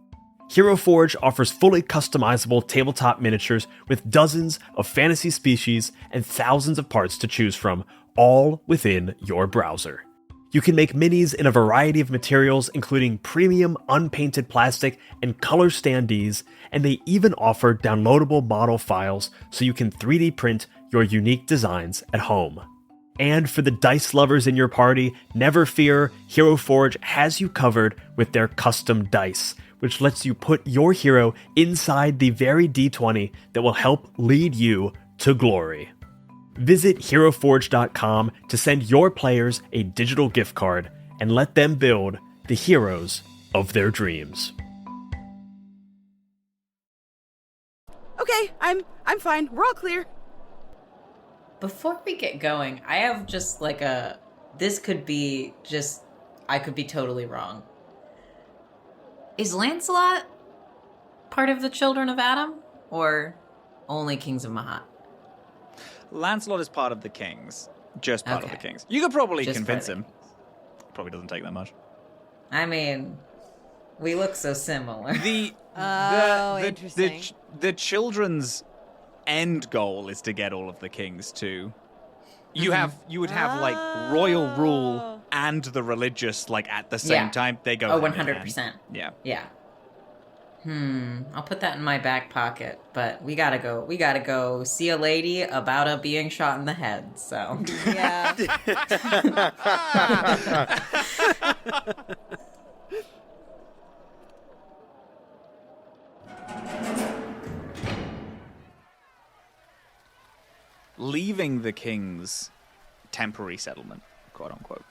Hero Forge offers fully customizable tabletop miniatures with dozens of fantasy species and thousands of parts to choose from, all within your browser. You can make minis in a variety of materials, including premium unpainted plastic and color standees, and they even offer downloadable model files so you can 3D print your unique designs at home. And for the dice lovers in your party, never fear, Hero Forge has you covered with their custom dice, which lets you put your hero inside the very D20 that will help lead you to glory. Visit HeroForge.com to send your players a digital gift card and let them build the heroes of their dreams. Okay, I'm fine. We're all clear. Before we get going, I have just like this could be just, I could be totally wrong. Is Lancelot part of the Children of Adam or only Kings of Mahatt? Lancelot is part of the Kings. Just part of the Kings. You could probably convince him. Probably doesn't take that much. I mean, we look so similar. Interesting. The children's end goal is to get all of the kings too. You would have like royal rule and the religious like at the same time. They go. Oh, hand in 100%. hand. Yeah. Yeah. I'll put that in my back pocket, but we gotta go see a lady about a being shot in the head, so. Yeah. Leaving the king's temporary settlement, quote unquote,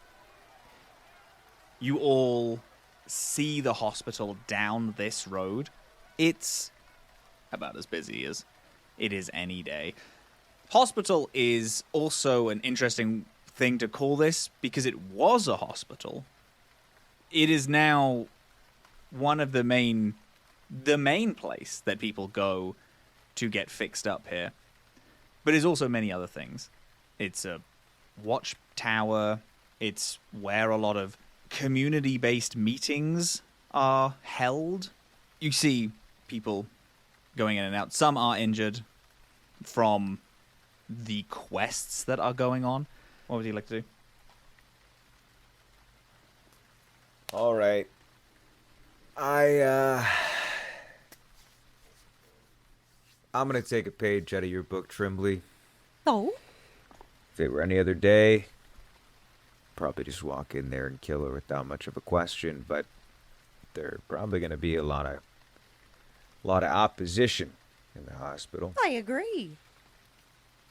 you all see the hospital down this road. It's about as busy as it is any day. Hospital is also an interesting thing to call this because it was a hospital. It is now one of the main place that people go to get fixed up here. But it's also many other things. It's a watchtower. It's where a lot of community-based meetings are held. You see people going in and out. Some are injured from the quests that are going on. What would you like to do? All right. I'm gonna take a page out of your book, Trimbley. Oh? If it were any other day, probably just walk in there and kill her without much of a question, but there's probably gonna be a lot of opposition in the hospital. I agree.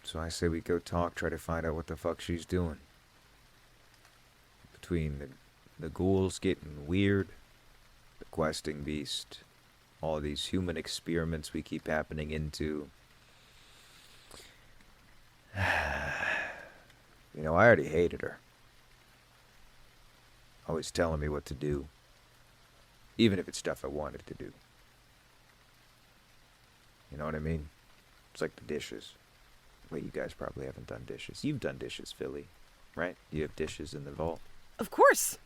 So I say we go talk, try to find out what the fuck she's doing. Between the ghouls getting weird, the questing beast, all these human experiments we keep happening into. You know, I already hated her. Always telling me what to do. Even if it's stuff I wanted to do. You know what I mean? It's like the dishes. Wait, you guys probably haven't done dishes. You've done dishes, Philly, right? You have dishes in the vault. Of course.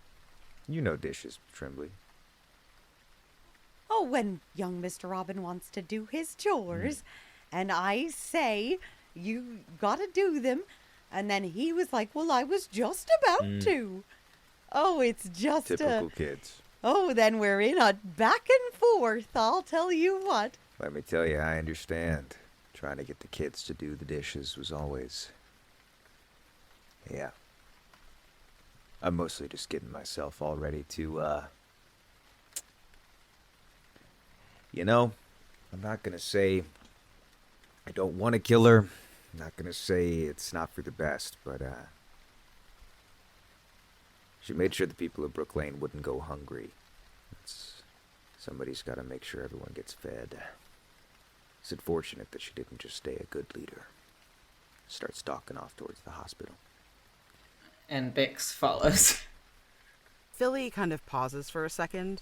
You know dishes, Tremblay. Oh, when young Mr. Robin wants to do his chores, and I say, you gotta do them, and then he was like, well, I was just about to. Oh, it's just Typical kids. Oh, then we're in a back and forth, I'll tell you what. Let me tell you, I understand. Trying to get the kids to do the dishes was always... Yeah. I'm mostly just getting myself all ready to, You know, I'm not gonna say I don't want to kill her. I'm not gonna say it's not for the best, but, she made sure the people of Brook Lane wouldn't go hungry. Somebody's gotta make sure everyone gets fed. It's unfortunate that she didn't just stay a good leader. Start stalking off towards the hospital. And Bix follows. Philly kind of pauses for a second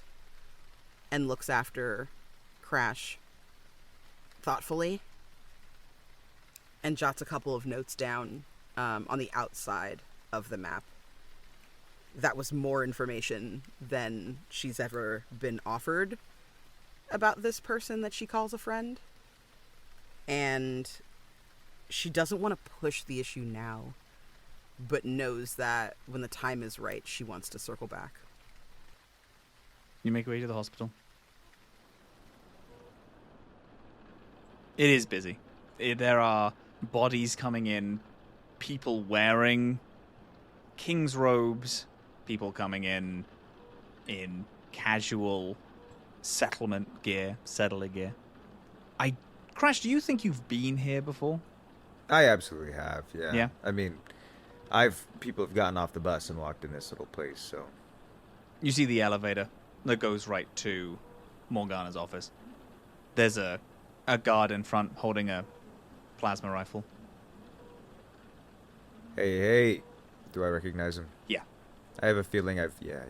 and looks after Crash thoughtfully and jots a couple of notes down on the outside of the map. That was more information than she's ever been offered about this person that she calls a friend. And she doesn't want to push the issue now, but knows that when the time is right, she wants to circle back. You make your way to the hospital. It is busy. There are bodies coming in, people wearing king's robes, people coming in casual settlement gear, settler gear. Crash, do you think you've been here before? I absolutely have, yeah. Yeah? I mean, people have gotten off the bus and walked in this little place, so... You see the elevator that goes right to Morgana's office. There's a guard in front holding a plasma rifle. Hey. Do I recognize him? Yeah. I have a feeling Yeah.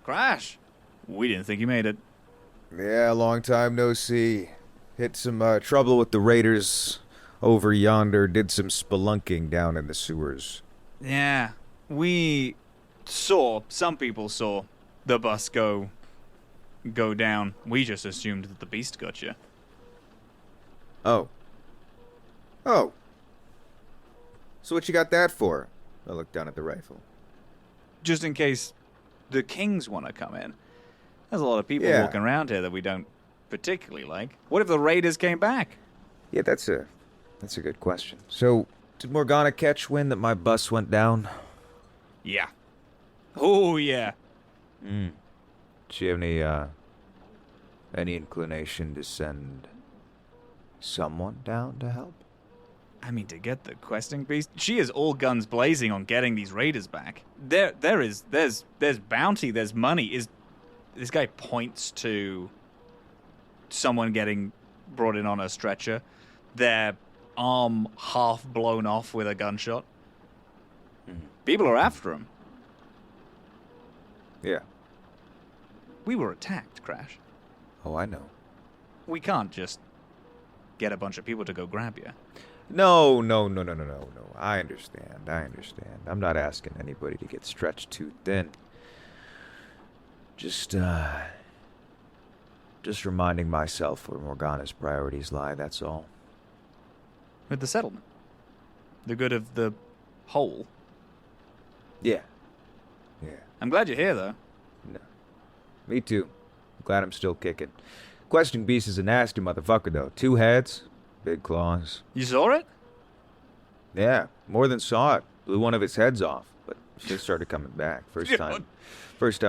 Crash! We didn't think you made it. Yeah, long time no see. Hit some trouble with the raiders over yonder. Did some spelunking down in the sewers. Yeah. Some people saw the bus go down. We just assumed that the beast got you. Oh. So what you got that for? I looked down at the rifle. Just in case the kings want to come in. There's a lot of people walking around here that we don't particularly like. What if the raiders came back? Yeah, that's a good question. So, did Morgana catch wind that my bus went down? Yeah. Oh, yeah. Did she have any inclination to send someone down to help? I mean, to get the questing beast, she is all guns blazing on getting these raiders back. There's bounty, there's money. This guy points to someone getting brought in on a stretcher, their arm half blown off with a gunshot. People are after him. Yeah. We were attacked, Crash. Oh, I know. We can't just get a bunch of people to go grab you. No. I understand. I'm not asking anybody to get stretched too thin. Just reminding myself where Morgana's priorities lie, that's all. With the settlement. The good of the whole. Yeah. I'm glad you're here, though. No. Me too. Glad I'm still kicking. Questing beast is a nasty motherfucker, though. 2 heads, big claws. You saw it? Yeah, more than saw it. Blew one of its heads off, but just started coming back. First time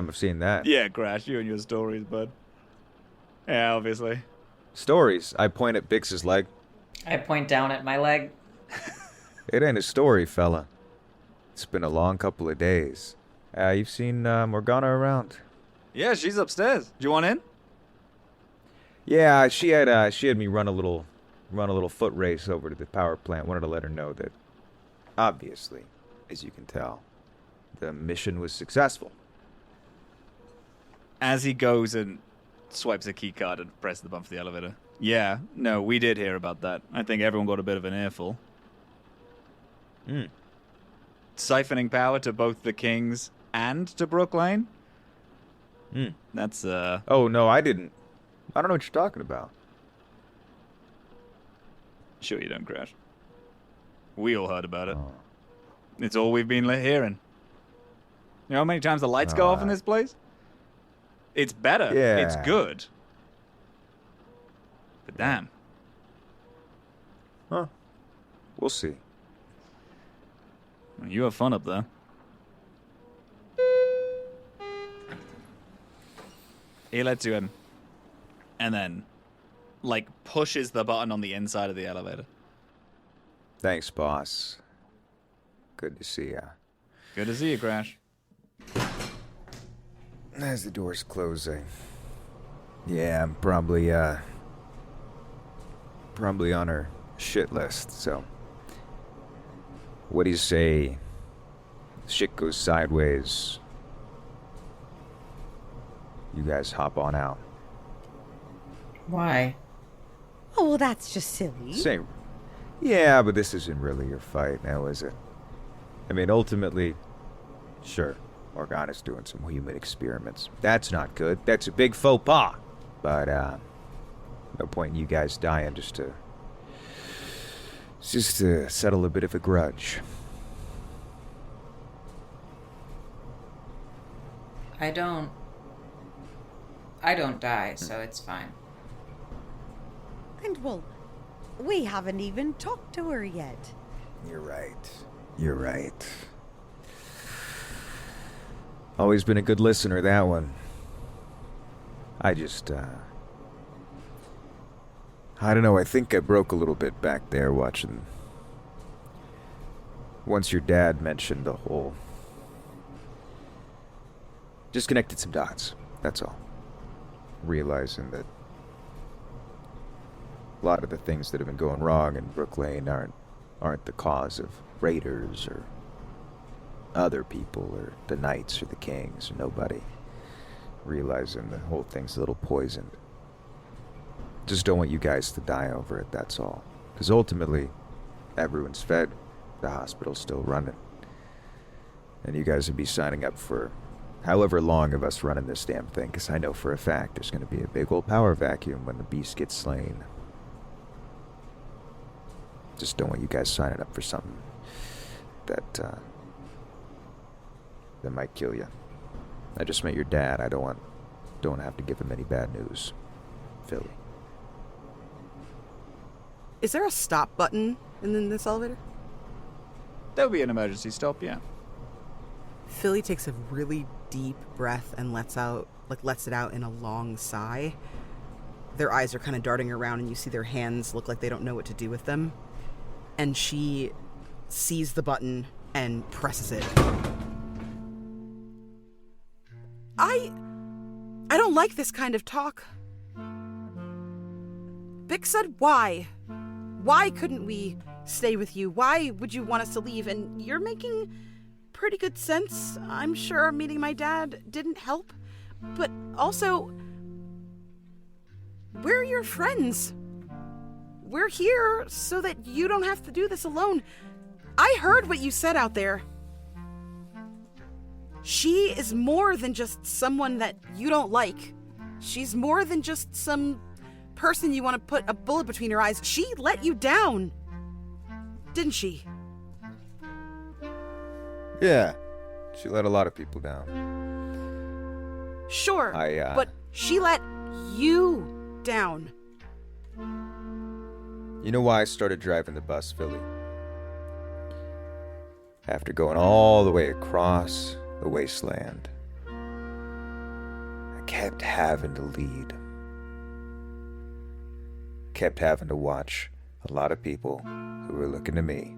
I've seen that. Yeah, Crash, you and your stories, bud. Yeah, obviously. Stories. I point at Bix's leg. I point down at my leg. It ain't a story, fella. It's been a long couple of days. You've seen Morgana around? Yeah, she's upstairs. Do you want in? Yeah, she had me run a little foot race over to the power plant. Wanted to let her know that, obviously, as you can tell, the mission was successful. As he goes and swipes a key card and presses the button for the elevator. Yeah, no, we did hear about that. I think everyone got a bit of an earful. Siphoning power to both the kings and to Brook Lane? That's, Oh, no, I didn't. I don't know what you're talking about. Sure you don't, Crash. We all heard about it. Oh. It's all we've been hearing. You know how many times the lights go off in this place? It's better. Yeah. It's good. But damn. Huh. We'll see. Well, you have fun up there. He lets you in. And then, pushes the button on the inside of the elevator. Thanks, boss. Good to see ya. Good to see you, Crash. As the door's closing. Yeah, I'm probably on her shit list, so. What do you say? Shit goes sideways. You guys hop on out. Why? Oh, well, that's just silly. Same. Yeah, but this isn't really your fight now, is it? I mean, ultimately, sure, Morgana's doing some human experiments. That's not good. That's a big faux pas. But, no point in you guys dying just to settle a bit of a grudge. I don't die, so it's fine. And, well, we haven't even talked to her yet. You're right. You're right. Always been a good listener, that one. I just, I don't know, I think I broke a little bit back there watching. Once your dad mentioned the whole. Just connected some dots, that's all. Realizing that a lot of the things that have been going wrong in Brooklyn aren't the cause of raiders or other people or the knights or the kings or nobody. Realizing the whole thing's a little poisoned. Just don't want you guys to die over it, that's all. Because ultimately, everyone's fed, the hospital's still running. And you guys would be signing up for however long of us running this damn thing, because I know for a fact there's going to be a big old power vacuum when the beast gets slain. Just don't want you guys signing up for something that might kill you. I just met your dad. I don't want to have to give him any bad news. Philly. Is there a stop button in this elevator? There'll be an emergency stop, yeah. Philly takes a really deep breath and lets it out in a long sigh. Their eyes are kind of darting around and you see their hands look like they don't know what to do with them. And she sees the button and presses it. I don't like this kind of talk. Bix said why? Why couldn't we stay with you? Why would you want us to leave? And you're making pretty good sense. I'm sure meeting my dad didn't help. But also, we're your friends. We're here so that you don't have to do this alone. I heard what you said out there. She is more than just someone that you don't like. She's more than just some person you want to put a bullet between her eyes. She let you down. Didn't she? Yeah. She let a lot of people down. Sure, but she let you down. You know why I started driving the bus, Philly? After going all the way across the wasteland, I kept having to lead. Kept having to watch a lot of people who were looking to me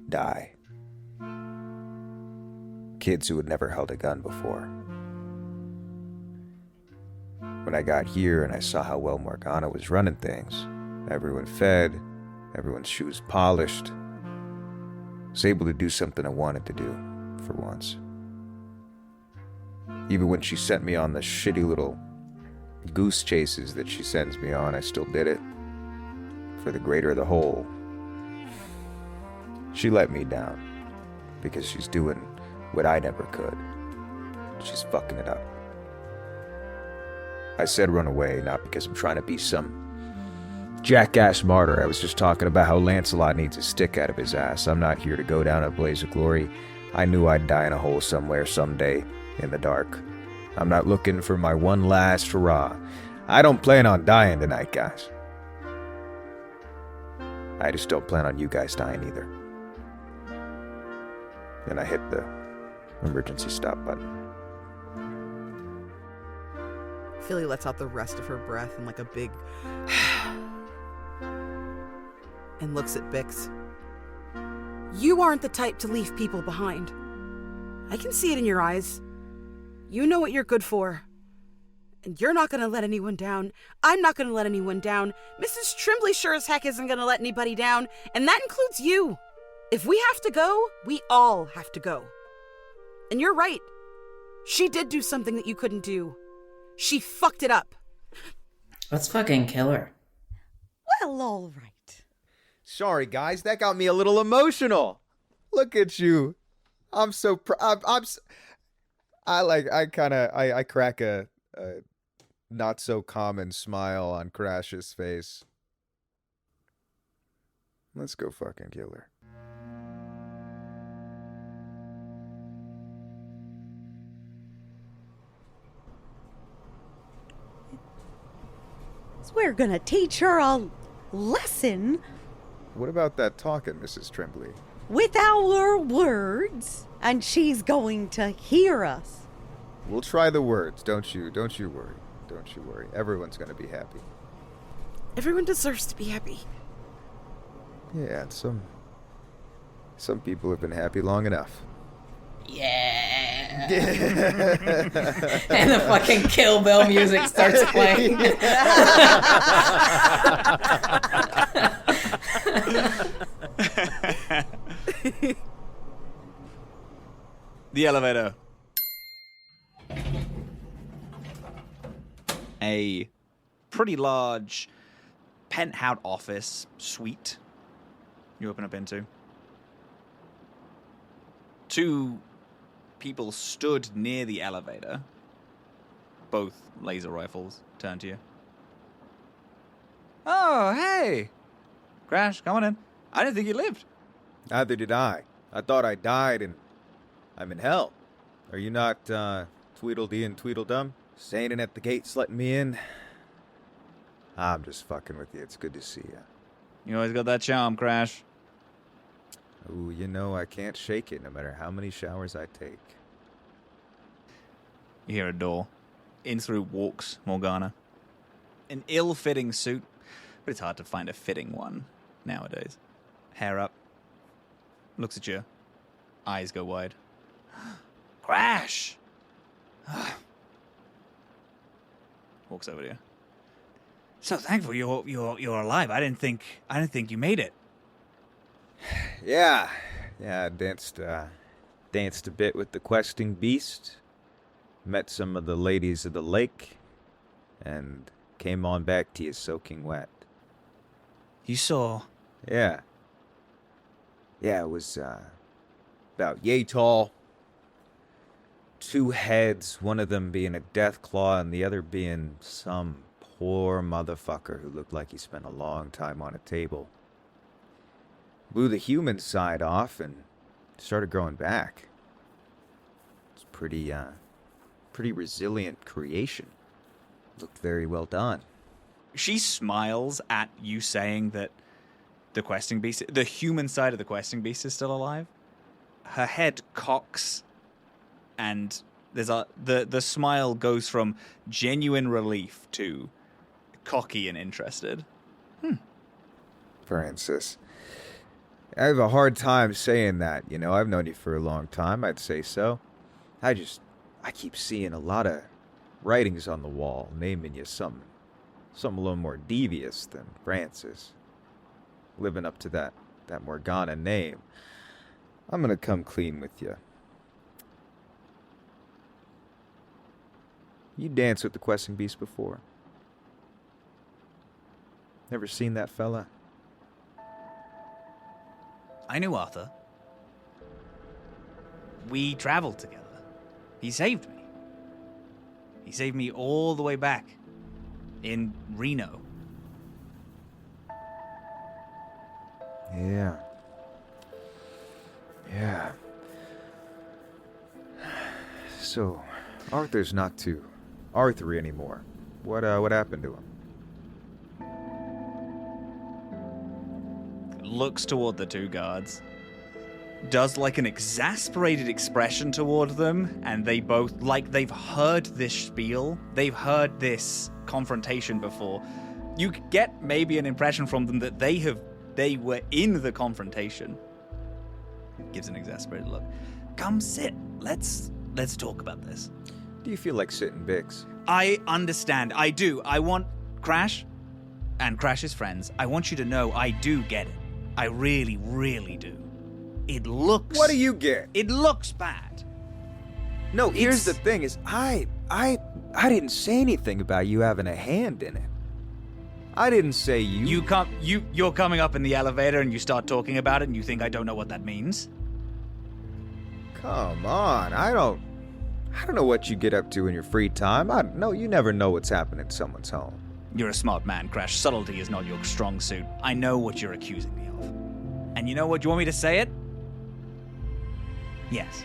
die. Kids who had never held a gun before. When I got here and I saw how well Morgana was running things, everyone fed, everyone's shoes polished, I was able to do something I wanted to do, for once. Even when she sent me on the shitty little goose chases that she sends me on, I still did it. For the greater the whole. She let me down, because she's doing what I never could. She's fucking it up. I said run away, not because I'm trying to be some jackass martyr. I was just talking about how Lancelot needs a stick out of his ass. I'm not here to go down a blaze of glory. I knew I'd die in a hole somewhere someday in the dark. I'm not looking for my one last hurrah. I don't plan on dying tonight, guys. I just don't plan on you guys dying either. Then I hit the emergency stop button. Philly lets out the rest of her breath in like a big and looks at Bix. You aren't the type to leave people behind. I can see it in your eyes. You know what you're good for. And you're not going to let anyone down. I'm not going to let anyone down. Mrs. Trimbley sure as heck isn't going to let anybody down. And that includes you. If we have to go, we all have to go. And you're right. She did do something that you couldn't do. She fucked it up. Let's fucking kill her. Well, all right. Sorry, guys, that got me a little emotional. Look at you. I'm so I crack a not so common smile on Crash's face. Let's go fucking kill her. So we're gonna teach her a lesson What about that talking, Mrs. Trimbley? with our words, and she's going to hear us. We'll try the words. Don't you worry. Don't you worry. Everyone's gonna be happy. Everyone deserves to be happy. Yeah, some people have been happy long enough. Yeah. And the fucking Kill Bill music starts playing. The elevator. A pretty large penthouse office suite you open up into. Two people stood near the elevator, both laser rifles turned to you. Oh, hey! Crash, come on in. I didn't think you lived. Neither did I. I thought I died and I'm in hell. Are you not Tweedledee and Tweedledum? Standing at the gates letting me in? I'm just fucking with you. It's good to see you. You always got that charm, Crash. Ooh, you know I can't shake it no matter how many showers I take. You hear a door. In through walks Morgana. An ill-fitting suit, but it's hard to find a fitting one nowadays. Hair up. Looks at you. Eyes go wide. Crash! Walks over to you. So thankful you're alive. I didn't think you made it. Yeah, I danced a bit with the questing beast. Met some of the ladies of the lake, and came on back to you soaking wet. You saw? Yeah. Yeah, it was about yay tall. 2 heads, one of them being a death claw and the other being some poor motherfucker who looked like he spent a long time on a table. Blew the human side off and started growing back. It's pretty resilient creation. Looked very well done. She smiles at you saying that the questing beast, the human side of the questing beast, is still alive. Her head cocks, and there's the smile goes from genuine relief to cocky and interested. Francis, I have a hard time saying that. You know, I've known you for a long time. I'd say so. I keep seeing a lot of writings on the wall naming you something a little more devious than Francis. Living up to that Morgana name. I'm gonna come clean with you. You danced with the questing beast before? Never seen that fella? I knew Arthur. We traveled together. He saved me. He saved me all the way back in Reno. Yeah. Yeah. So, Arthur's not too Arthur anymore. What happened to him? Looks toward the two guards, does like an exasperated expression toward them, and they both, like they've heard this spiel, they've heard this confrontation before. You get maybe an impression from them that they were in the confrontation. Gives an exasperated look. Come sit. Let's talk about this. Do you feel like sitting, Bix? I understand. I do. I want Crash and Crash's friends. I want you to know I do get it. I really, really do. It looks... What do you get? It looks bad. No, here's the thing is I didn't say anything about you having a hand in it. I didn't say you... You're coming up in the elevator and you start talking about it and you think I don't know what that means? Come on, I don't know what you get up to in your free time. You never know what's happening in someone's home. You're a smart man, Crash. Subtlety is not your strong suit. I know what you're accusing me of. And you know what? You want me to say it? Yes.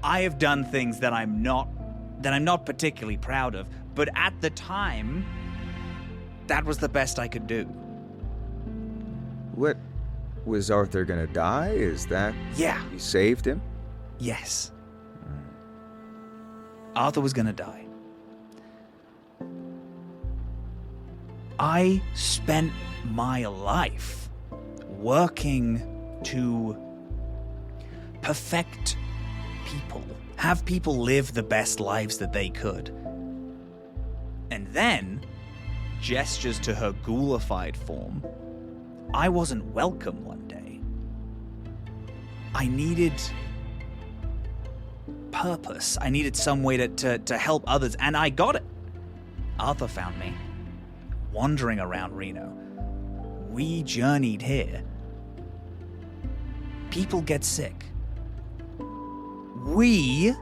I have done things that I'm not particularly proud of, but at the time, that was the best I could do. What? Was Arthur gonna die? Is that... Yeah. You saved him? Yes. Arthur was gonna die. I spent my life working to perfect people, have people live the best lives that they could. And then, gestures to her ghoulified form, I wasn't welcome one day. I needed purpose. I needed some way to help others, and I got it. Arthur found me, wandering around Reno. We journeyed here. People get sick. We,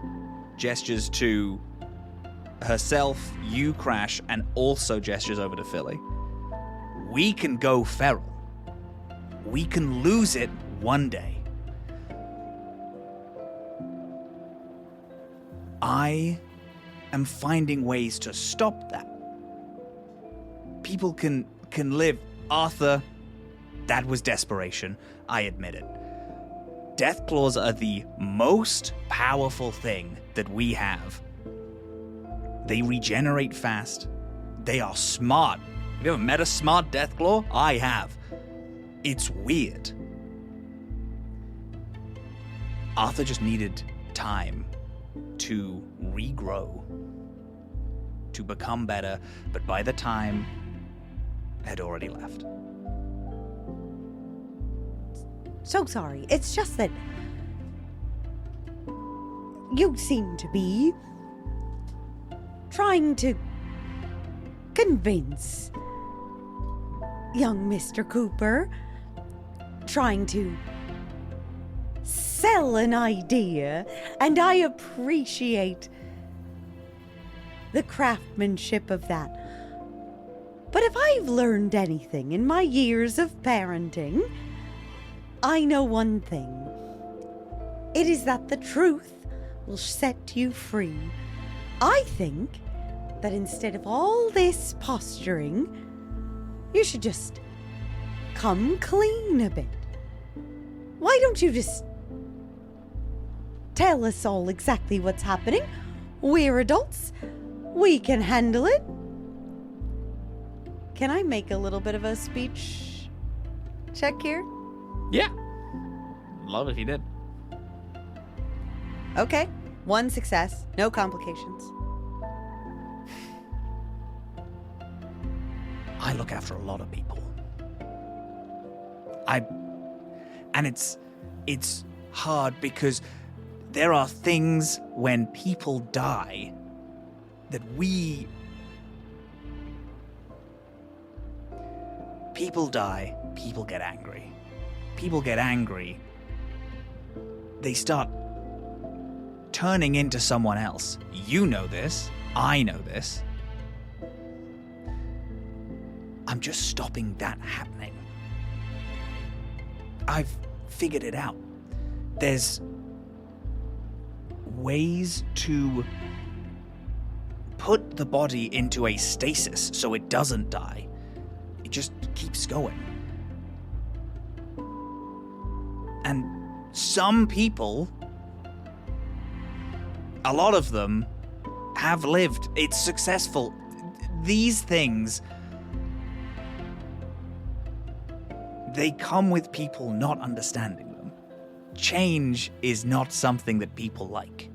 gestures to herself, you, Crash, and also gestures over to Philly. We can go feral. We can lose it one day. I am finding ways to stop that. People can live. Arthur, that was desperation. I admit it. Death claws are the most powerful thing that we have. They regenerate fast. They are smart. Have you ever met a smart death claw? I have. It's weird. Arthur just needed time to regrow, to become better, but by the time, had already left. So sorry. It's just that you seem to be trying to convince young Mr. Cooper, trying to sell an idea, and I appreciate the craftsmanship of that. But if I've learned anything in my years of parenting, I know one thing. It is that the truth will set you free. I think that instead of all this posturing, you should just come clean a bit. Why don't you just tell us all exactly what's happening? We're adults. We can handle it. Can I make a little bit of a speech check here? Yeah. Love if you did. Okay. 1 success. No complications. I look after a lot of people. And it's hard because there are things when people die that people die, people get angry. People get angry. They start turning into someone else. You know this. I know this. I'm just stopping that happening. I've figured it out. There's ways to put the body into a stasis so it doesn't die. It just keeps going. And some people, a lot of them, have lived. It's successful. These things, they come with people not understanding them. Change is not something that people like.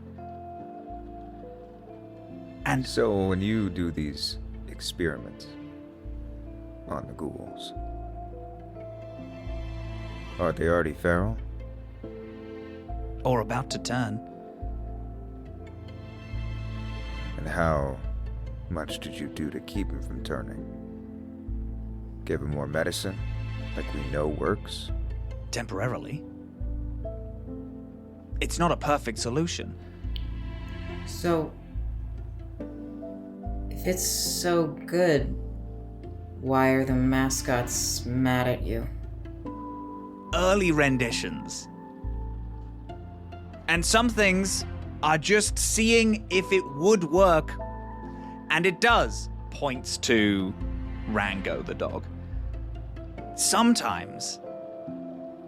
And so when you do these experiments on the ghouls, are they already feral? Or about to turn. And how much did you do to keep him from turning? Give him more medicine, like we know works? Temporarily. It's not a perfect solution. So, if it's so good, why are the mascots mad at you? Early renditions. And some things are just seeing if it would work. And it does. Points to Rango the dog. Sometimes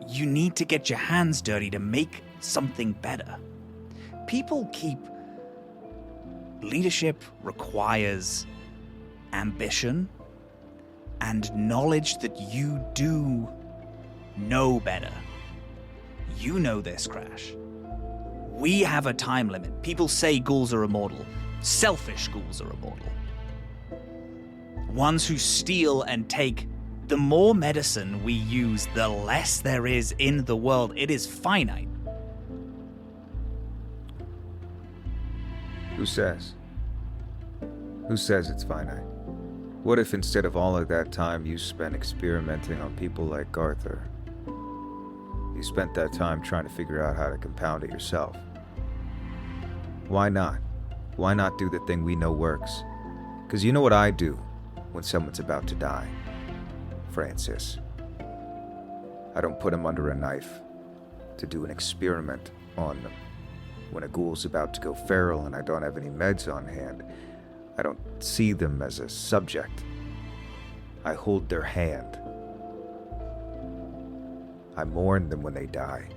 you need to get your hands dirty to make something better. People keep... Leadership requires ambition and knowledge that you do know better. You know this, Crash. We have a time limit. People say ghouls are immortal. Selfish ghouls are immortal. Ones who steal and take. The more medicine we use, the less there is in the world. It is finite. Who says? Who says it's finite? What if instead of all of that time you spent experimenting on people like Arthur, you spent that time trying to figure out how to compound it yourself? Why not? Why not do the thing we know works? Because you know what I do when someone's about to die, Francis. I don't put them under a knife to do an experiment on them. When a ghoul's about to go feral and I don't have any meds on hand, I don't see them as a subject. I hold their hand. I mourn them when they die.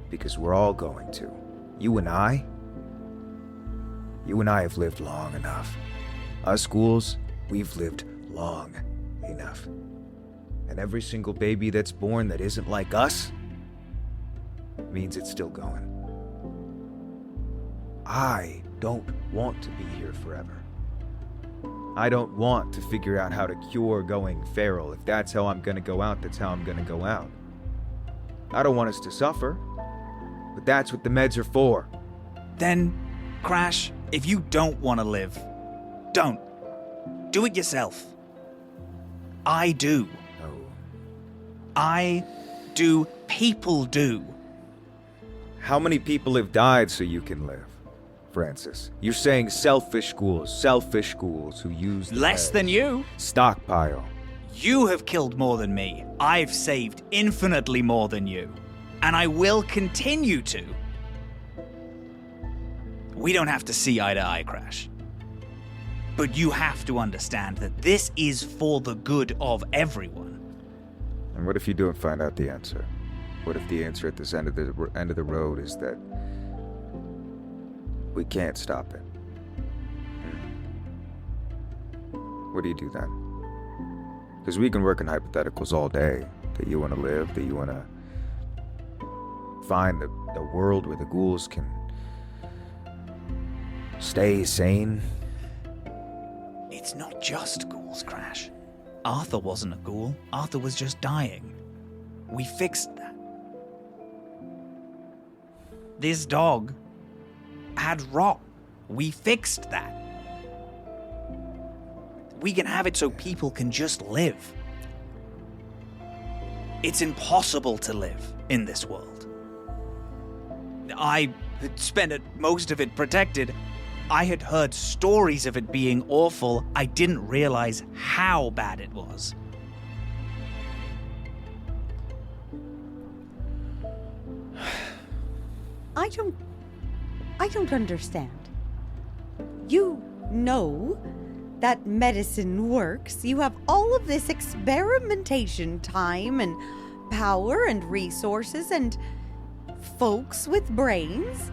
Because we're all going to. You and I have lived long enough. Us ghouls, we've lived long enough. And every single baby that's born that isn't like us means it's still going. I don't want to be here forever. I don't want to figure out how to cure going feral. If that's how I'm gonna go out, that's how I'm gonna go out. I don't want us to suffer, but that's what the meds are for. Then, Crash, if you don't want to live, don't. Do it yourself. I do. No. I do. People do. How many people have died so you can live, Francis? You're saying selfish ghouls who use the less meds. than you. Stockpile. You have killed more than me. I've saved infinitely more than you. And I will continue to. We don't have to see eye to eye, Crash. But you have to understand that this is for the good of everyone. And what if you don't find out the answer? What if the answer at this end of the road is that we can't stop it? What do you do then? Because we can work in hypotheticals all day. That you want to live, that you want to find the world where the ghouls can stay sane. It's not just ghouls, Crash. Arthur wasn't a ghoul. Arthur was just dying. We fixed that. This dog had rot. We fixed that. We can have it so people can just live. It's impossible to live in this world. I spent most of it protected. I had heard stories of it being awful. I didn't realize how bad it was. I don't understand. You know that medicine works. You have all of this experimentation time and power and resources and folks with brains.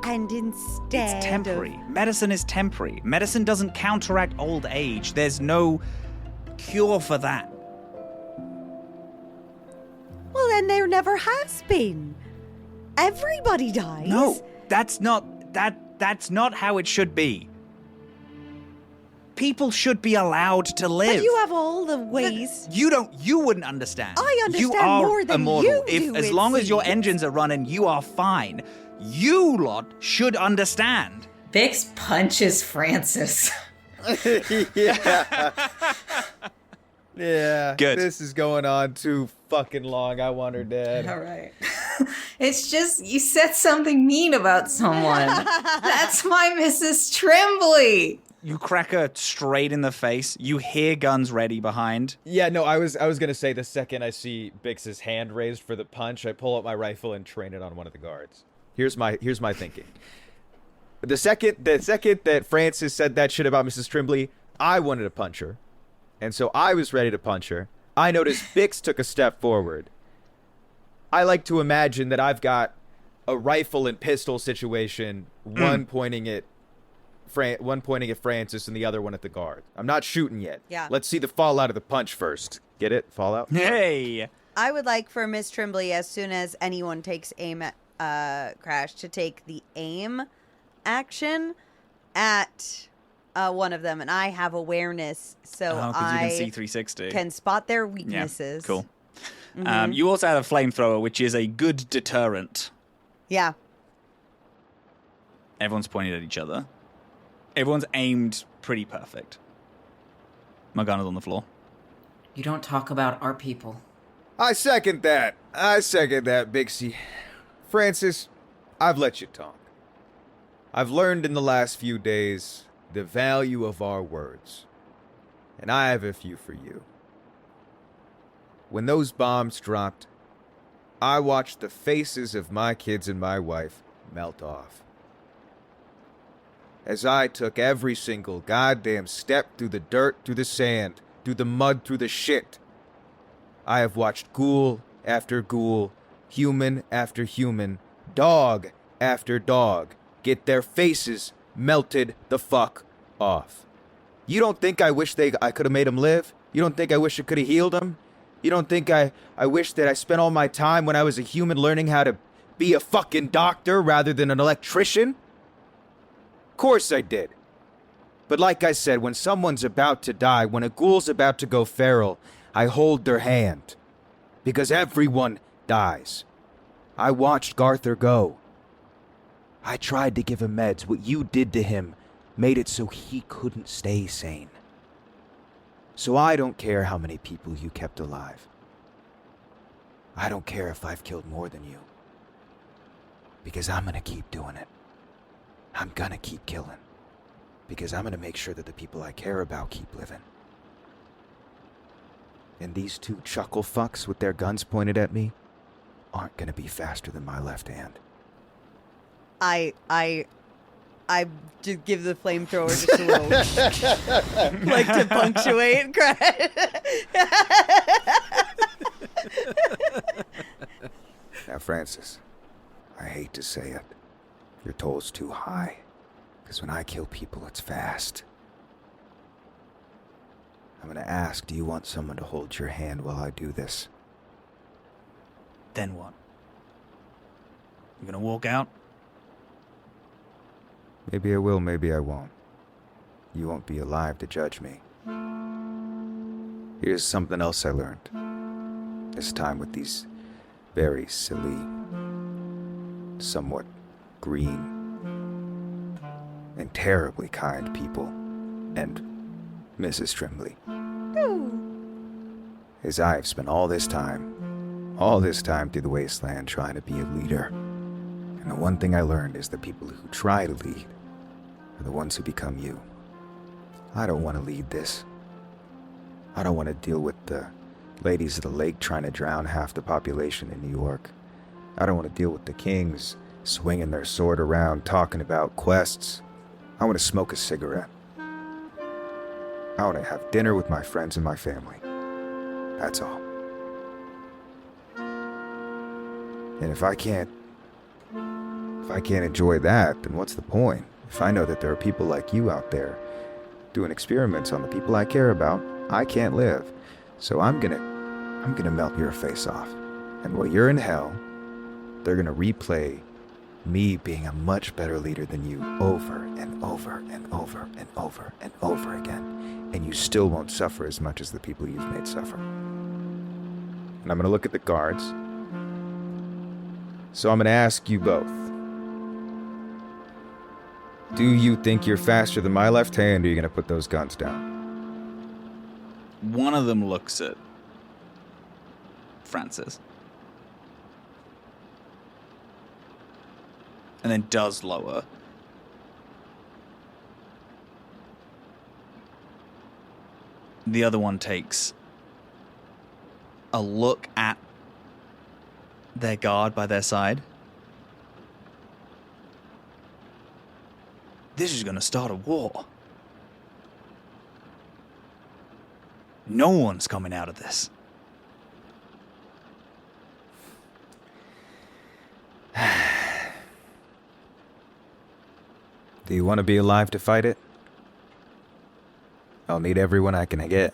And instead It's temporary. Medicine is temporary. Medicine doesn't counteract old age. There's no cure for that. Well, then there never has been. Everybody dies. No, that's not how it should be. People should be allowed to live. But you have all the ways. You wouldn't understand. I understand you are more than immortal. you do, As it long as your seems. engines are running, you are fine. You lot should understand. Bix punches Francis. Yeah. Yeah. Good. This is going on too fucking long. I want her dead. All right. It's just, you said something mean about someone. That's my Mrs. Tremblay. You crack her straight in the face. You hear guns ready behind. Yeah, no, I was gonna say the second I see Bix's hand raised for the punch, I pull out my rifle and train it on one of the guards. Here's my thinking. The second that Francis said that shit about Mrs. Tremblay, I wanted to punch her. And so I was ready to punch her. I noticed Bix took a step forward. I like to imagine that I've got a rifle and pistol situation, one pointing at Francis and the other one at the guard. I'm not shooting yet. Yeah. Let's see the fallout of the punch first. Get it? Fallout? Hey! I would like for Miss Tremblay, as soon as anyone takes aim at Crash, to take the aim action at one of them, and I have awareness, so Oh, 'cause you can see 360. can spot their weaknesses. Yeah, cool. Mhm. You also have a flamethrower, which is a good deterrent. Yeah. Everyone's pointed at each other. Everyone's aimed pretty perfect. Morgana's on the floor. You don't talk about our people. I second that, Bixie. Francis, I've let you talk. I've learned in the last few days the value of our words. And I have a few for you. When those bombs dropped, I watched the faces of my kids and my wife melt off. As I took every single goddamn step through the dirt, through the sand, through the mud, through the shit, I have watched ghoul after ghoul, human after human, dog after dog, get their faces melted the fuck off. You don't think I wish I could have made them live? You don't think I wish I could have healed them? You don't think I wish that I spent all my time when I was a human learning how to be a fucking doctor rather than an electrician? Of course I did. But like I said, when someone's about to die, when a ghoul's about to go feral, I hold their hand. Because everyone dies. I watched Garther go. I tried to give him meds. What you did to him made it so he couldn't stay sane. So I don't care how many people you kept alive. I don't care if I've killed more than you. Because I'm gonna keep doing it. I'm gonna keep killing. Because I'm gonna make sure that the people I care about keep living. And these two chuckle fucks with their guns pointed at me aren't gonna be faster than my left hand. I just give the flamethrower just a little, like to punctuate. Now, Francis, I hate to say it. Your toll's too high. Because when I kill people, it's fast. I'm gonna ask, do you want someone to hold your hand while I do this? Then what? You gonna walk out? Maybe I will, maybe I won't. You won't be alive to judge me. Here's something else I learned. This time with these very silly, somewhat green, and terribly kind people, and Mrs. Tremblay. As I've spent all this time through the wasteland trying to be a leader, and And the one thing I learned is the people who try to lead are the ones who become you. I don't want to lead this. I don't want to deal with the ladies of the lake trying to drown half the population in New York. I don't want to deal with the kings swinging their sword around talking about quests. I want to smoke a cigarette. I want to have dinner with my friends and my family. That's all. And if I can't enjoy that, then what's the point? If I know that there are people like you out there doing experiments on the people I care about, I can't live. So I'm gonna melt your face off. And while you're in hell, they're gonna replay me being a much better leader than you over and over and over and over and over again. And you still won't suffer as much as the people you've made suffer. And I'm gonna look at the guards. So I'm gonna ask you both. Do you think you're faster than my left hand, or are you gonna put those guns down? One of them looks at Francis. And then does lower. The other one takes a look at their guard by their side. This is gonna start a war. No one's coming out of this. Do you want to be alive to fight it? I'll need everyone I can get.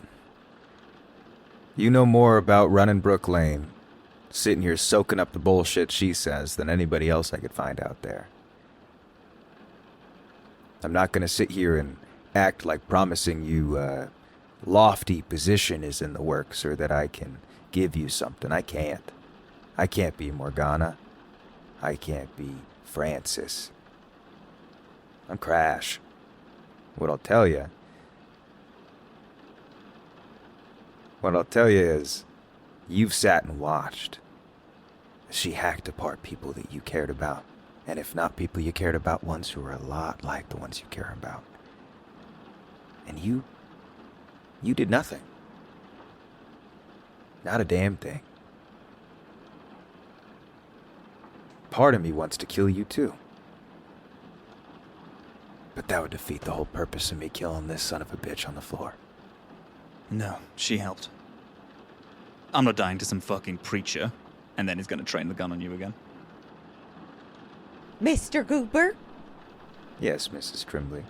You know more about running Brook Lane, sitting here soaking up the bullshit she says, than anybody else I could find out there. I'm not going to sit here and act like promising you a lofty position is in the works, or that I can give you something. I can't. I can't be Morgana. I can't be Francis. I'm Crash. What I'll tell you is, you've sat and watched as she hacked apart people that you cared about. And if not people you cared about, ones who are a lot like the ones you care about. And you did nothing. Not a damn thing. Part of me wants to kill you too. But that would defeat the whole purpose of me killing this son of a bitch on the floor. No, she helped. I'm not dying to some fucking preacher, and then he's gonna train the gun on you again. Mr. Cooper? Yes, Mrs. Trimbley.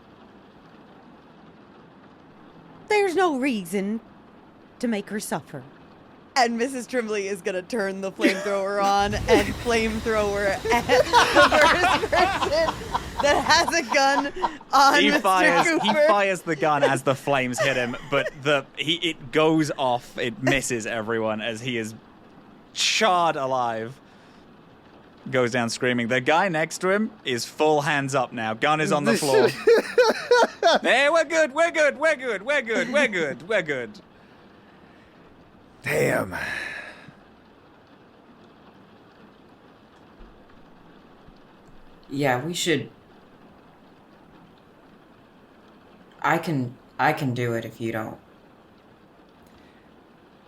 There's no reason to make her suffer. And Mrs. Trimbley is going to turn the flamethrower on and flamethrower at the first person that has a gun on Mr. Cooper. He fires the gun as the flames hit him, but it goes off. It misses everyone as he is charred alive. Goes down screaming. The guy next to him is full hands up now. Gun is on the floor. Hey, we're good. Damn. Yeah, we should. I can do it if you don't.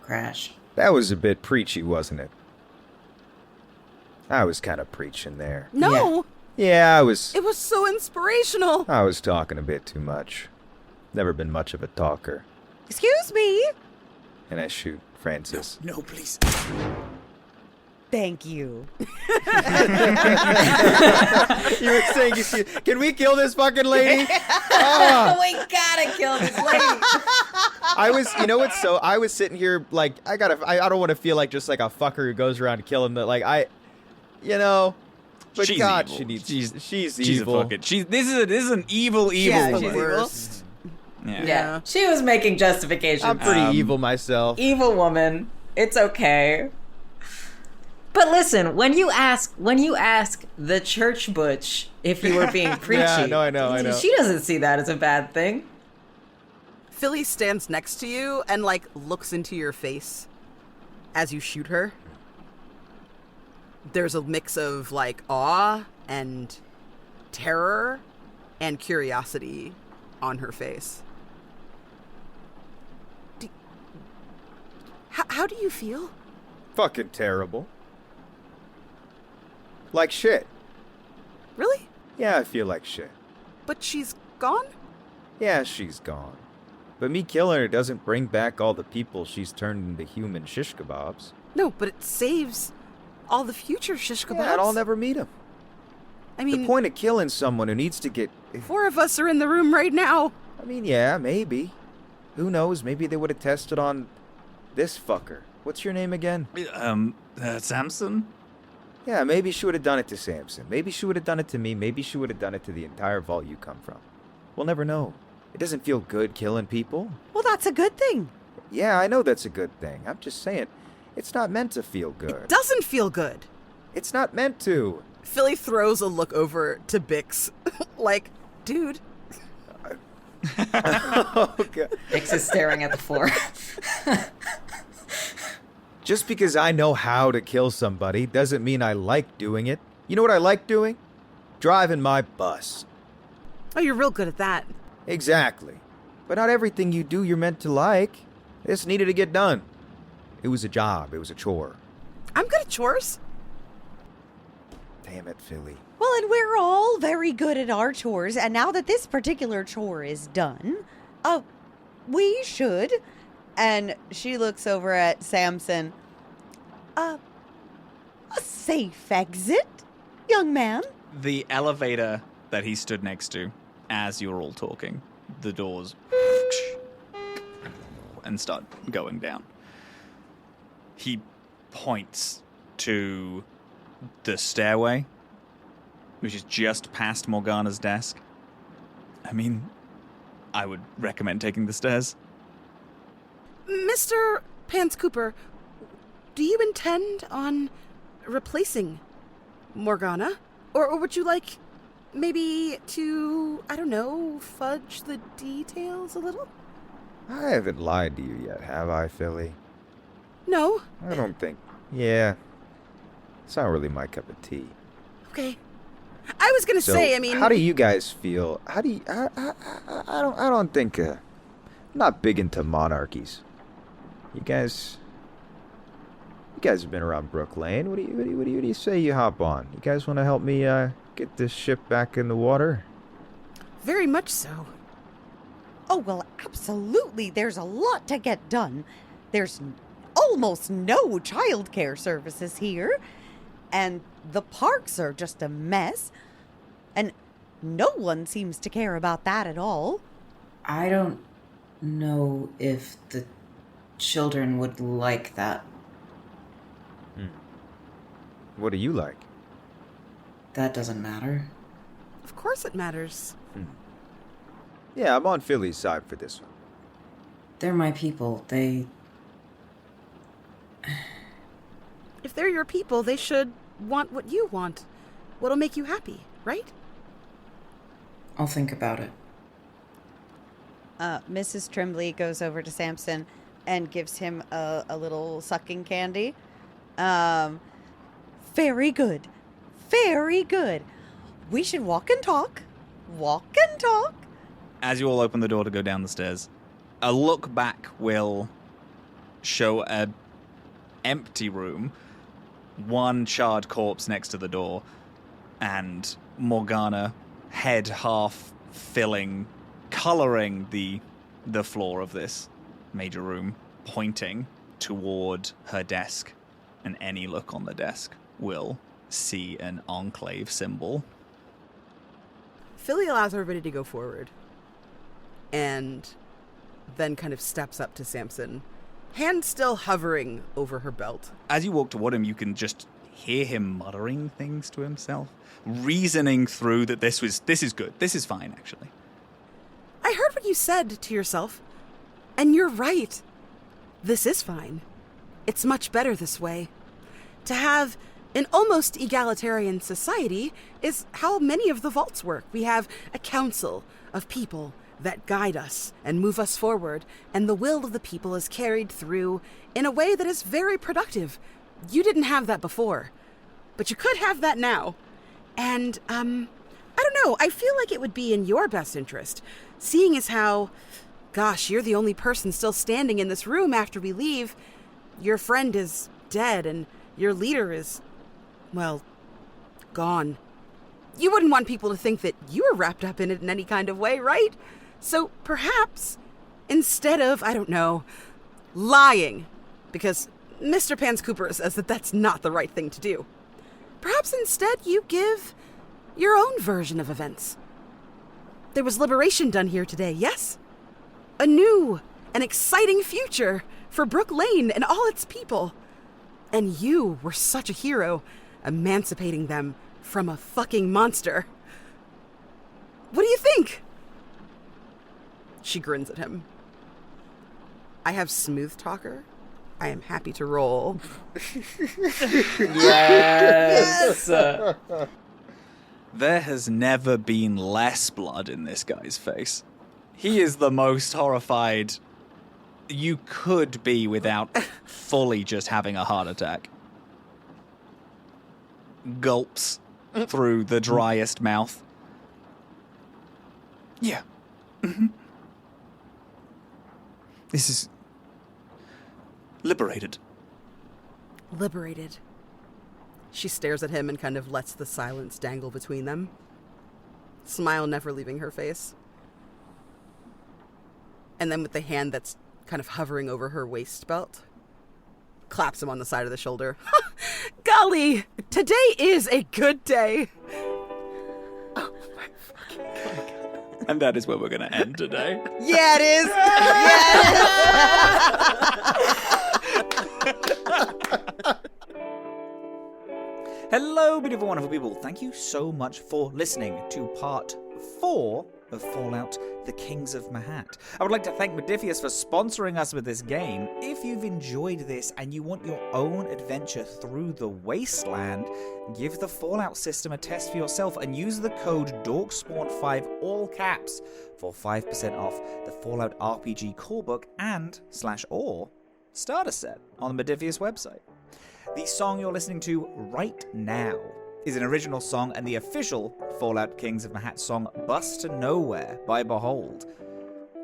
Crash. That was a bit preachy, wasn't it? I was kind of preaching there. No! Yeah, I was... It was so inspirational! I was talking a bit too much. Never been much of a talker. Excuse me? And I shoot Francis. No, please. Thank you. You were saying, can we kill this fucking lady? Oh. We gotta kill this lady. I was sitting here like, I don't want to feel like just like a fucker who goes around killing the, like, but she's God, evil. she's She's evil. this is an evil Yeah, woman. she's Worst. Yeah. She was making justifications. I'm pretty evil myself. Evil woman. It's okay. But listen, when you ask the church butch if you were being preachy, Yeah, no, I know. She doesn't see that as a bad thing. Philly stands next to you and, like, looks into your face as you shoot her. There's a mix of, like, awe and terror and curiosity on her face. How do you feel? Fucking terrible. Like shit. Really? Yeah, I feel like shit. But she's gone? Yeah, she's gone. But me killing her doesn't bring back all the people she's turned into human shish kebabs. No, but it saves all the future shish kebabs. Yeah, and I'll never meet him. I mean, the point of killing someone who needs to get... 4 of us are in the room right now. I mean, yeah, maybe. Who knows? Maybe they would have tested on this fucker. What's your name again? Samson? Yeah, maybe she would have done it to Samson. Maybe she would have done it to me. Maybe she would have done it to the entire vault you come from. We'll never know. It doesn't feel good killing people. Well, that's a good thing. Yeah, I know that's a good thing. I'm just saying, it's not meant to feel good. It doesn't feel good. It's not meant to. Philly throws a look over to Bix, like, dude. Oh, God. Bix is staring at the floor. Just because I know how to kill somebody doesn't mean I like doing it. You know what I like doing? Driving my bus. Oh, you're real good at that. Exactly. But not everything you do you're meant to like. This needed to get done. It was a job. It was a chore. I'm good at chores. Damn it, Philly. Well, and we're all very good at our chores, and now that this particular chore is done, we should. And she looks over at Samson. A safe exit, young man. The elevator that he stood next to, as you were all talking, the doors and start going down. He points to the stairway, which is just past Morgana's desk. I mean, I would recommend taking the stairs. Mr. Pants Cooper, do you intend on replacing Morgana? Or would you like maybe to, I don't know, fudge the details a little? I haven't lied to you yet, have I, Philly? No. I don't think. Yeah. It's not really my cup of tea. Okay. I was gonna say, I mean... How do you guys feel? How do you... I don't think... I'm not big into monarchies. You guys have been around Brook Lane. What do you say you hop on? You guys want to help me get this ship back in the water? Very much so. Oh, well, absolutely. There's a lot to get done. There's almost no childcare services here. And the parks are just a mess. And no one seems to care about that at all. I don't know if the children would like that. What do you like? That doesn't matter. Of course it matters. Yeah, I'm on Philly's side for this one. They're my people. If they're your people, they should want what you want. What'll make you happy, right? I'll think about it. Mrs. Tremblay goes over to Samson and gives him a little sucking candy. Very good. Very good. We should walk and talk. Walk and talk. As you all open the door to go down the stairs, a look back will show an empty room, one charred corpse next to the door, and Morgana, head half filling, coloring the floor of this major room, pointing toward her desk. And any look on the desk will see an enclave symbol. Philly allows everybody to go forward. And then kind of steps up to Samson, hand still hovering over her belt. As you walk toward him, you can just hear him muttering things to himself, reasoning through that this is good. This is fine, actually. I heard what you said to yourself, and you're right. This is fine. It's much better this way. To have an almost egalitarian society is how many of the vaults work. We have a council of people that guide us and move us forward, and the will of the people is carried through in a way that is very productive. You didn't have that before, but you could have that now. And, I don't know, I feel like it would be in your best interest, seeing as how, gosh, you're the only person still standing in this room after we leave. Your friend is dead, and your leader is, well, gone. You wouldn't want people to think that you were wrapped up in it in any kind of way, right? So perhaps, instead of, I don't know, lying, because Mr. Pans Cooper says that that's not the right thing to do, perhaps instead you give your own version of events. There was liberation done here today, yes? A new and exciting future for Brook Lane and all its people. And you were such a hero, emancipating them from a fucking monster. What do you think? She grins at him. I have Smooth Talker. I am happy to roll. Yes! There has never been less blood in this guy's face. He is the most horrified you could be without fully just having a heart attack. Gulps through the driest mouth. Yeah. This is liberated. Liberated. She stares at him and kind of lets the silence dangle between them. Smile never leaving her face. And then with the hand that's kind of hovering over her waist belt, claps him on the side of the shoulder. Golly, today is a good day. Oh my fucking God. And that is where we're going to end today. Yeah, it is. Hello, beautiful, wonderful people. Thank you so much for listening to part 4 of Fallout, The Kings of Mahatt. I would like to thank Modiphius for sponsoring us with this game. If you've enjoyed this and you want your own adventure through the wasteland, give the Fallout system a test for yourself and use the code Dorkspawn5, all caps, for 5% off the Fallout RPG core book and /or starter set on the Modiphius website. The song you're listening to right now is an original song and the official Fallout Kings of Mahatt song Bus to Nowhere by Behold.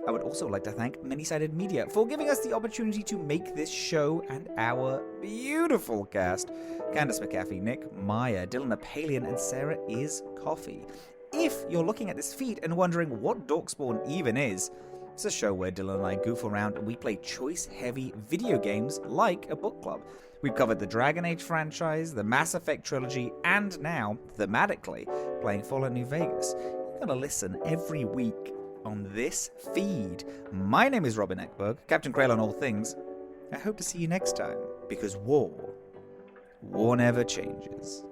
I would also like to thank Many-Sided Media for giving us the opportunity to make this show and our beautiful cast. Candace McAfee, Nick, Maya, Dylan Apalian, and Sarah is Coffee. If you're looking at this feed and wondering what Dorkspawn even is, it's a show where Dylan and I goof around and we play choice-heavy video games like a book club. We've covered the Dragon Age franchise, the Mass Effect trilogy, and now, thematically, playing Fallout New Vegas. You're gonna listen every week on this feed. My name is Robin Ekberg, Captain Krail on all things. I hope to see you next time, because war never changes.